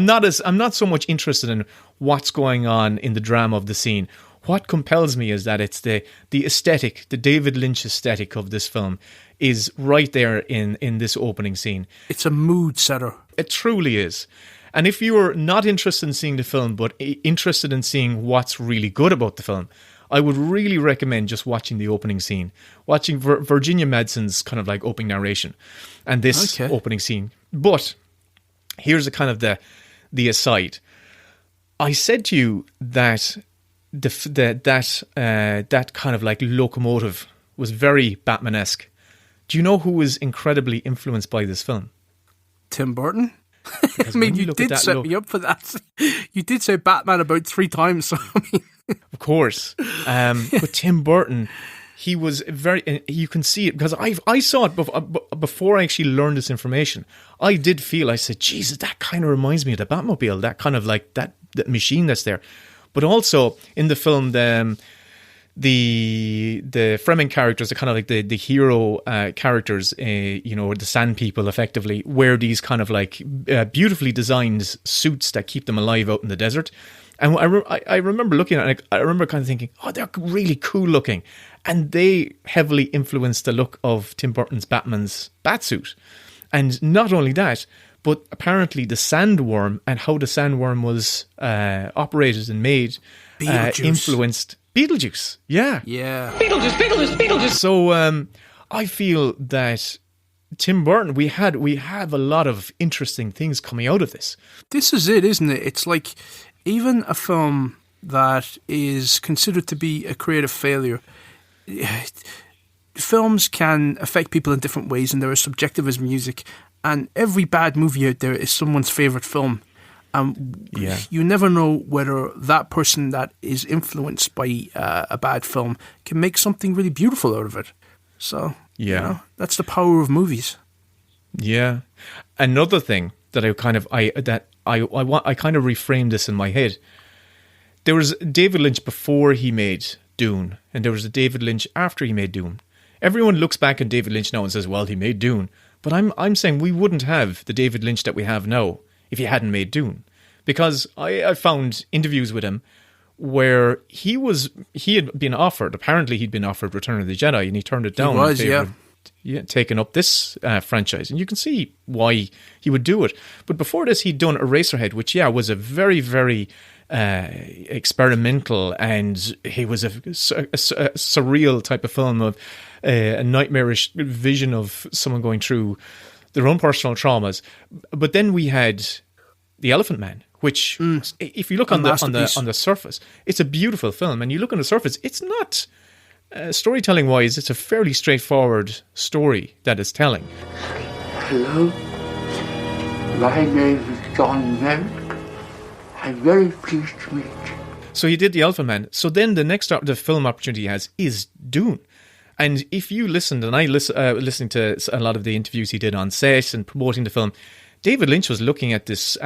not so much interested in what's going on in the drama of the scene. What compels me is that it's the aesthetic, the David Lynch aesthetic of this film is right there in this opening scene. It's a mood setter. It truly is. And if you are not interested in seeing the film, but interested in seeing what's really good about the film, I would really recommend just watching the opening scene, watching Virginia Madsen's kind of opening narration and this opening scene. But here's a kind of the aside. I said to you that that kind of locomotive was very Batman-esque. Do you know who was incredibly influenced by this film? Tim Burton. I mean, you did set me up for that. You did say Batman about 3 times. So of course, but Tim Burton, he was very. You can see it because I saw it before I actually learned this information. I did feel. I said, Jesus, that kind of reminds me of the Batmobile. That kind of that machine that's there. But also in the film, the Fremen characters are kind of like the hero characters, the Sand People, effectively, wear these kind of like beautifully designed suits that keep them alive out in the desert. And I remember looking at it, I remember kind of thinking, oh, they're really cool looking. And they heavily influenced the look of Tim Burton's Batman's Batsuit. And not only that, but apparently the sandworm and how the sandworm was operated and made influenced Beetlejuice. Yeah. Beetlejuice. So I feel that Tim Burton, we have a lot of interesting things coming out of this. This is it, isn't it? It's like even a film that is considered to be a creative failure, films can affect people in different ways, and they're as subjective as music. And every bad movie out there is someone's favourite film. You never know whether that person that is influenced by a bad film can make something really beautiful out of it. So, that's the power of movies. Yeah. Another thing that I kind of reframed this in my head. There was David Lynch before he made Dune, and there was a David Lynch after he made Dune. Everyone looks back at David Lynch now and says, well, he made Dune. But I'm saying we wouldn't have the David Lynch that we have now if he hadn't made Dune. Because I found interviews with him where he had been offered, apparently he'd been offered Return of the Jedi, and he turned it down. He was, taking up this franchise. And you can see why he would do it. But before this, he'd done Eraserhead, which, was a very, very experimental, and he was a surreal type of film of a nightmarish vision of someone going through their own personal traumas. But then we had The Elephant Man, which, if you look on the surface, it's a beautiful film. And you look on the surface, it's not storytelling-wise, it's a fairly straightforward story that it's telling. Hello, my name is John Merrick. I'm very pleased to meet you. So he did The Elephant Man. So then the next the film opportunity he has is Dune. And if you listened, and I listening to a lot of the interviews he did on set and promoting the film, David Lynch was looking at this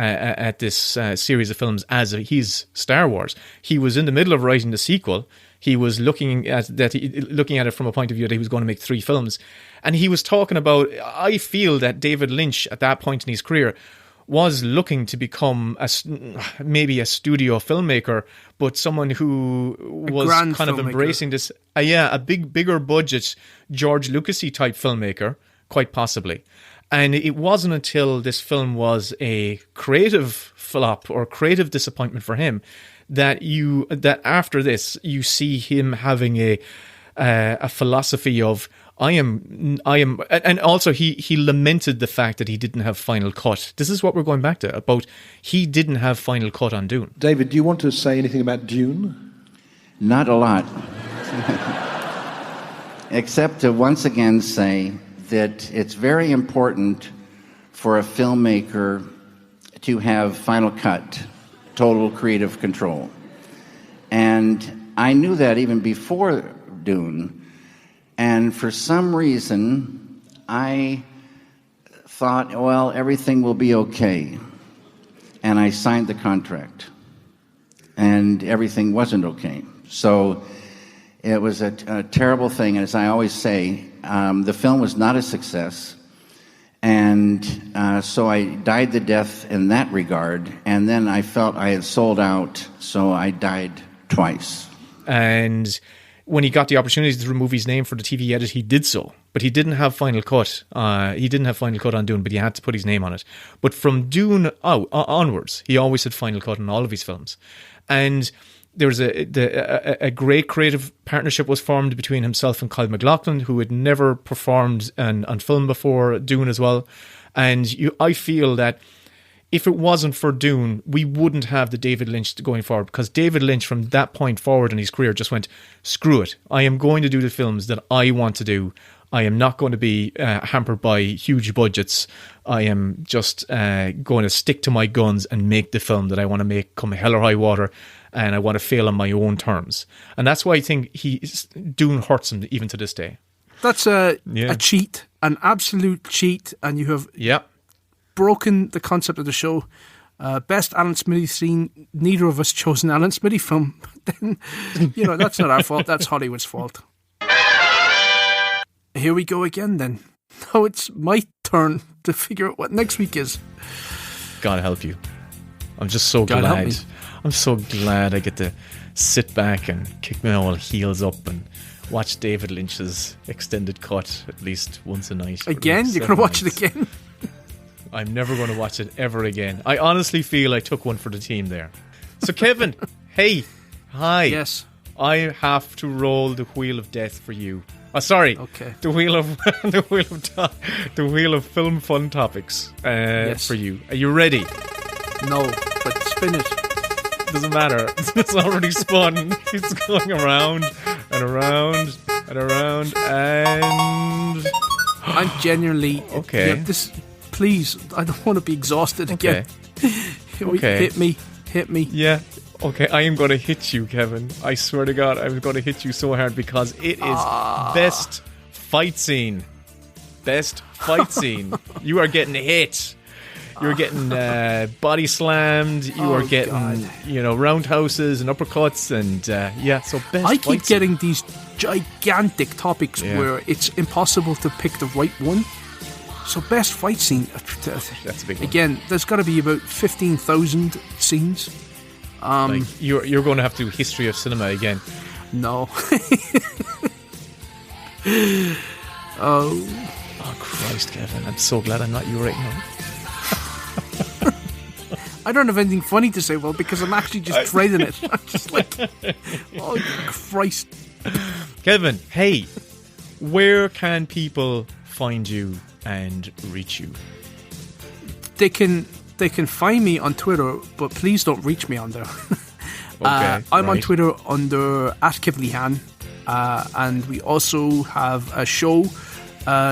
series of films as his Star Wars. He was in the middle of writing the sequel. He was looking at it from a point of view that he was going to make 3 films. And he was talking about, I feel that David Lynch at that point in his career was looking to become maybe a studio filmmaker, but someone who was kind of embracing this, a bigger budget George Lucas-y type filmmaker, quite possibly. And it wasn't until this film was a creative flop or creative disappointment for him that after this you see him having a philosophy of I am, and also he lamented the fact that he didn't have final cut. This is what we're going back to, about he didn't have final cut on Dune. David, do you want to say anything about Dune? Not a lot. Except to once again say that it's very important for a filmmaker to have final cut, total creative control. And I knew that even before Dune. And for some reason, I thought, well, everything will be okay. And I signed the contract. And everything wasn't okay. So it was a terrible thing. And as I always say, the film was not a success. And so I died the death in that regard. And then I felt I had sold out, so I died twice. And when he got the opportunity to remove his name for the TV edit, he did so. But he didn't have final cut. He didn't have final cut on Dune, but he had to put his name on it. But from Dune onwards, he always had final cut on all of his films. And there was a great creative partnership was formed between himself and Kyle MacLachlan, who had never performed on film before Dune as well. And I feel that if it wasn't for Dune, we wouldn't have the David Lynch going forward, because David Lynch from that point forward in his career just went, screw it. I am going to do the films that I want to do. I am not going to be hampered by huge budgets. I am just going to stick to my guns and make the film that I want to make come hell or high water, and I want to fail on my own terms. And that's why I think Dune hurts him even to this day. That's a cheat, an absolute cheat, and you have broken the concept of the show. Best Alan Smithee scene. Neither of us chose an Alan Smithee film. Then, that's not our fault. That's Hollywood's fault. Here we go again then. Now it's my turn to figure out what next week is. God help you. I'm just so God help glad. me. I'm so glad I get to sit back and kick my old heels up and watch David Lynch's extended cut at least once a night. Again? You're going to watch it again? I'm never going to watch it ever again. I honestly feel I took one for the team there. So Kevin, hey, hi. Yes. I have to roll the wheel of death for you. Oh, sorry. Okay. The wheel of film fun topics for you. Are you ready? No, but spin it. Doesn't matter. It's already spun. It's going around and around and around and... I'm genuinely... Okay. Please, I don't want to be exhausted again. Okay. Hit me. Yeah. Okay, I am going to hit you, Kevin. I swear to God, I'm going to hit you so hard because it is best fight scene. Best fight scene. You are getting hit. You're getting body slammed. You are getting, roundhouses and uppercuts and so best. I keep fight getting these gigantic topics where it's impossible to pick the right one. So best fight scene. That's a big one. Again, there's got to be about 15,000 scenes. You're going to have to do history of cinema again. No. Oh Christ, Kevin! I'm so glad I'm not you right now. I don't have anything funny to say, because I'm actually just dreading it. I'm just like, oh Christ. Kevin, hey, where can people find you and reach you? They can find me on Twitter, but please don't reach me on there. I'm on Twitter under @KivliHan, and we also have a show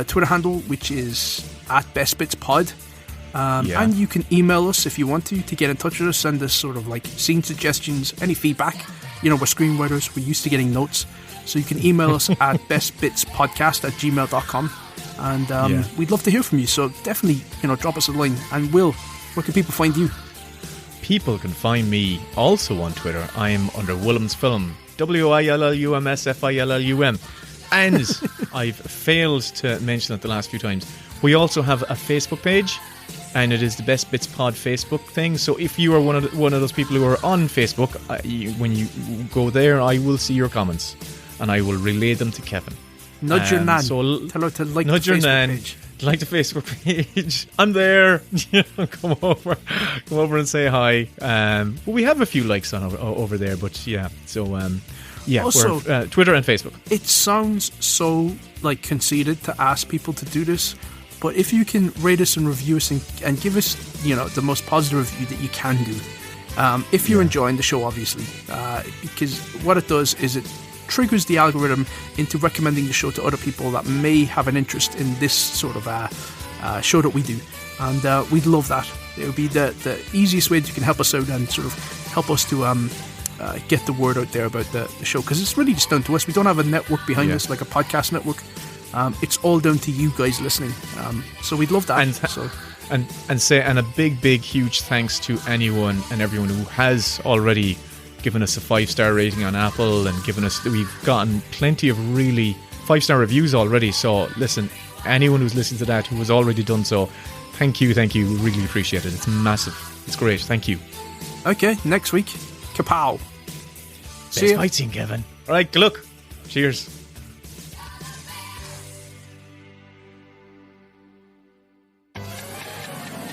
Twitter handle which is @BestBitsPod. And you can email us if you want to get in touch with us, send us sort of like scene suggestions, any feedback. We're screenwriters, we're used to getting notes, so you can email us at bestbitspodcast@gmail.com, and we'd love to hear from you, so definitely drop us a line. And Will, where can people find you? People can find me also on Twitter. I am under Willem's Film, WILLUMSFILLUM, and I've failed to mention it the last few times, we also have a Facebook page, and it is the Best Bits Pod Facebook thing. So if you are one of those people who are on Facebook, when you go there, I will see your comments and I will relay them to Kevin. Nudge your nan. Tell her to like the Facebook page. Like the Facebook page. I'm there. Come over and say hi. We have a few likes on over there, but yeah. So also, we're Twitter and Facebook. It sounds so like conceited to ask people to do this. But if you can rate us and review us and give us, the most positive review that you can do, if you're enjoying the show, obviously, because what it does is it triggers the algorithm into recommending the show to other people that may have an interest in this sort of show that we do, and we'd love that. It would be the easiest way that you can help us out and sort of help us to get the word out there about the show, because it's really just down to us. We don't have a network behind us like a podcast network. It's all down to you guys listening, so we'd love that. And a big huge thanks to anyone and everyone who has already given us a 5-star rating on Apple and we've gotten plenty of really 5-star reviews already. So listen, anyone who's listened to that who has already done so, thank you, we really appreciate it. It's massive, it's great, thank you. Okay, next week, kapow. See you. Fight scene, Kevin. All right, good luck. Cheers.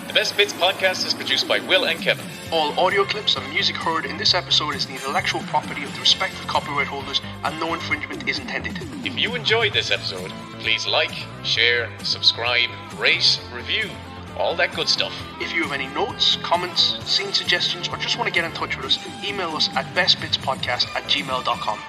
The Best Bits podcast is produced by Will and Kevin. All audio clips and music heard in this episode is the intellectual property of the respective copyright holders, and no infringement is intended. If you enjoyed this episode, please like, share, subscribe, rate, review, all that good stuff. If you have any notes, comments, scene suggestions, or just want to get in touch with us, email us at bestbitspodcast@gmail.com.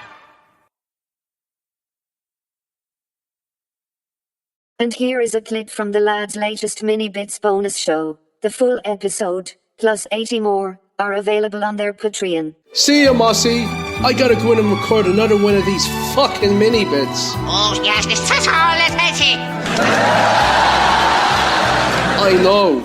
And here is a clip from the lad's latest Mini Bits bonus show. The full episode, plus 80 more, are available on their Patreon. See ya, Mossy. I gotta go in and record another one of these fucking Mini Bits. Oh, yes, this is all it is. I know.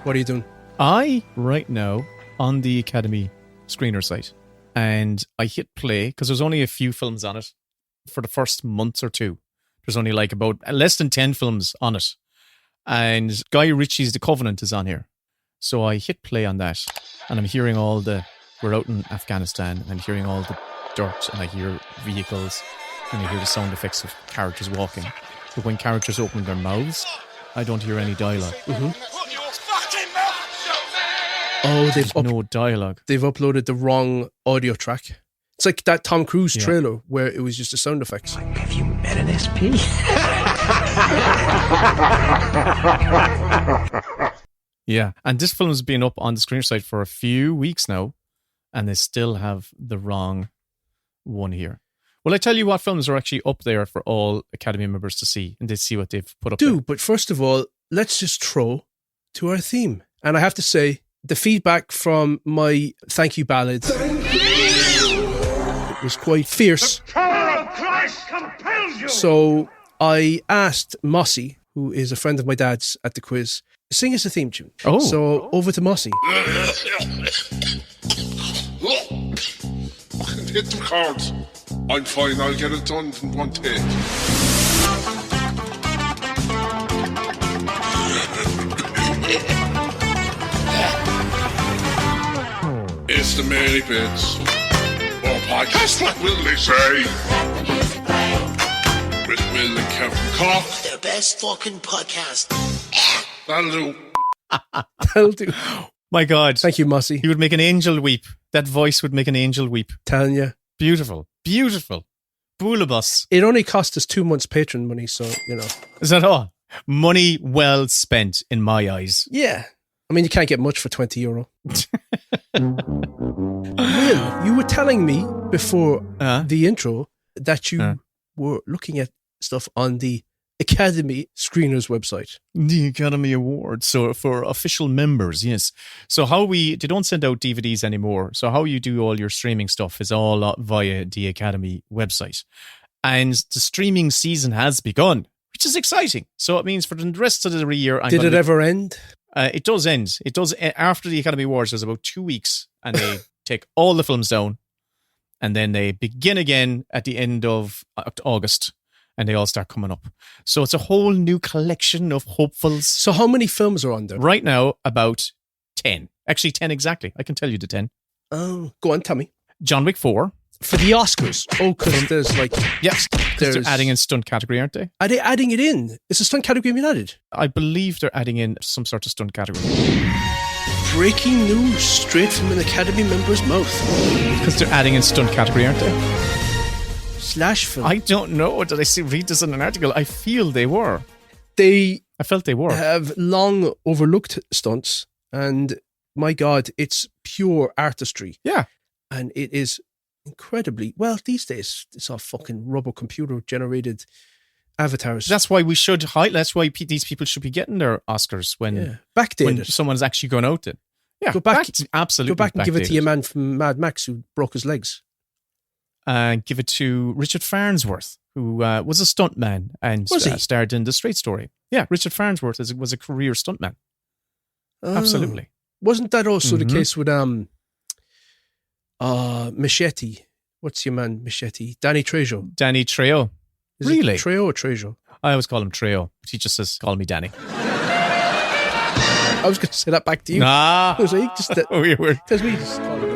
What are you doing? Right now, on the Academy screener site, and I hit play because there's only a few films on it for the first month or two. There's only like about less than 10 films on it. And Guy Ritchie's The Covenant is on here. So I hit play on that, and I'm hearing we're out in Afghanistan, and I'm hearing all the dirt, and I hear vehicles, and I hear the sound effects of characters walking. But when characters open their mouths, I don't hear any dialogue. Mm-hmm. Oh, there's no dialogue. They've uploaded the wrong audio track. It's like that Tom Cruise trailer where it was just the sound effects. Have you met an SP? Yeah, and this film has been up on the screener site for a few weeks now, and they still have the wrong one here. Well, I tell you what films are actually up there for all Academy members to see, and they see what they've put up there. But first of all, let's just throw to our theme. And I have to say, the feedback from my thank you ballad was quite fierce. The power of Christ compels you! So I asked Mossy, who is a friend of my dad's at the quiz, sing us a theme tune. Oh. So over to Mossy. Hit the cards. I'm fine, I'll get it done in one take. It's the Many Bits. Or podcast, what will they say? With Will and Kevin Cock. The best fucking podcast. That'll do. That'll do. My God. Thank you, Mossy. He would make an angel weep. That voice would make an angel weep. Telling you. Beautiful. Beautiful. Boolabus. It only cost us 2 months Patreon money, so, you know. Is that all? Money well spent, in my eyes. Yeah. I mean, you can't get much for €20. Will, you were telling me before the intro that you were looking at stuff on the Academy Screeners website. The Academy Awards. So for official members, yes. So they don't send out DVDs anymore. So how you do all your streaming stuff is all via the Academy website. And the streaming season has begun, which is exciting. So it means for the rest of the year... Did it ever end? It does end. It does. After the Academy Awards, there's about 2 weeks, and they take all the films down, and then they begin again at the end of August, and they all start coming up. So it's a whole new collection of hopefuls. So how many films are on there? Right now, about 10. Actually, 10 exactly. I can tell you the 10. Oh, go on, tell me. John Wick 4. For the Oscars. Oh, because there's like... Yes, because they're adding in stunt category, aren't they? Are they adding it in? Is a stunt category being added? I believe they're adding in some sort of stunt category. Breaking news straight from an Academy member's mouth. Because they're adding in stunt category, aren't they? Slash film. I don't know. Did I read this in an article? I feel they were. I felt they were. Have long overlooked stunts, and my God, it's pure artistry. Yeah. And it is incredibly, well, these days, it's all fucking rubber computer generated avatars. That's why we should that's why these people should be getting their Oscars when someone's actually gone out there. Yeah, go back, absolutely. Go back and give it to your man from Mad Max who broke his legs. Give it to Richard Farnsworth, who was a stuntman and starred in The Straight Story. Yeah, Richard Farnsworth was a career stuntman. Absolutely. Wasn't that also the case with Machete? What's your man, Machete? Danny Trejo. Danny Trejo. Is really? It Trejo or Trejo? I always call him Trejo, but he just says, call me Danny. I was going to say that back to you. Nah. I was like, just that. Weird. Tells me just call him.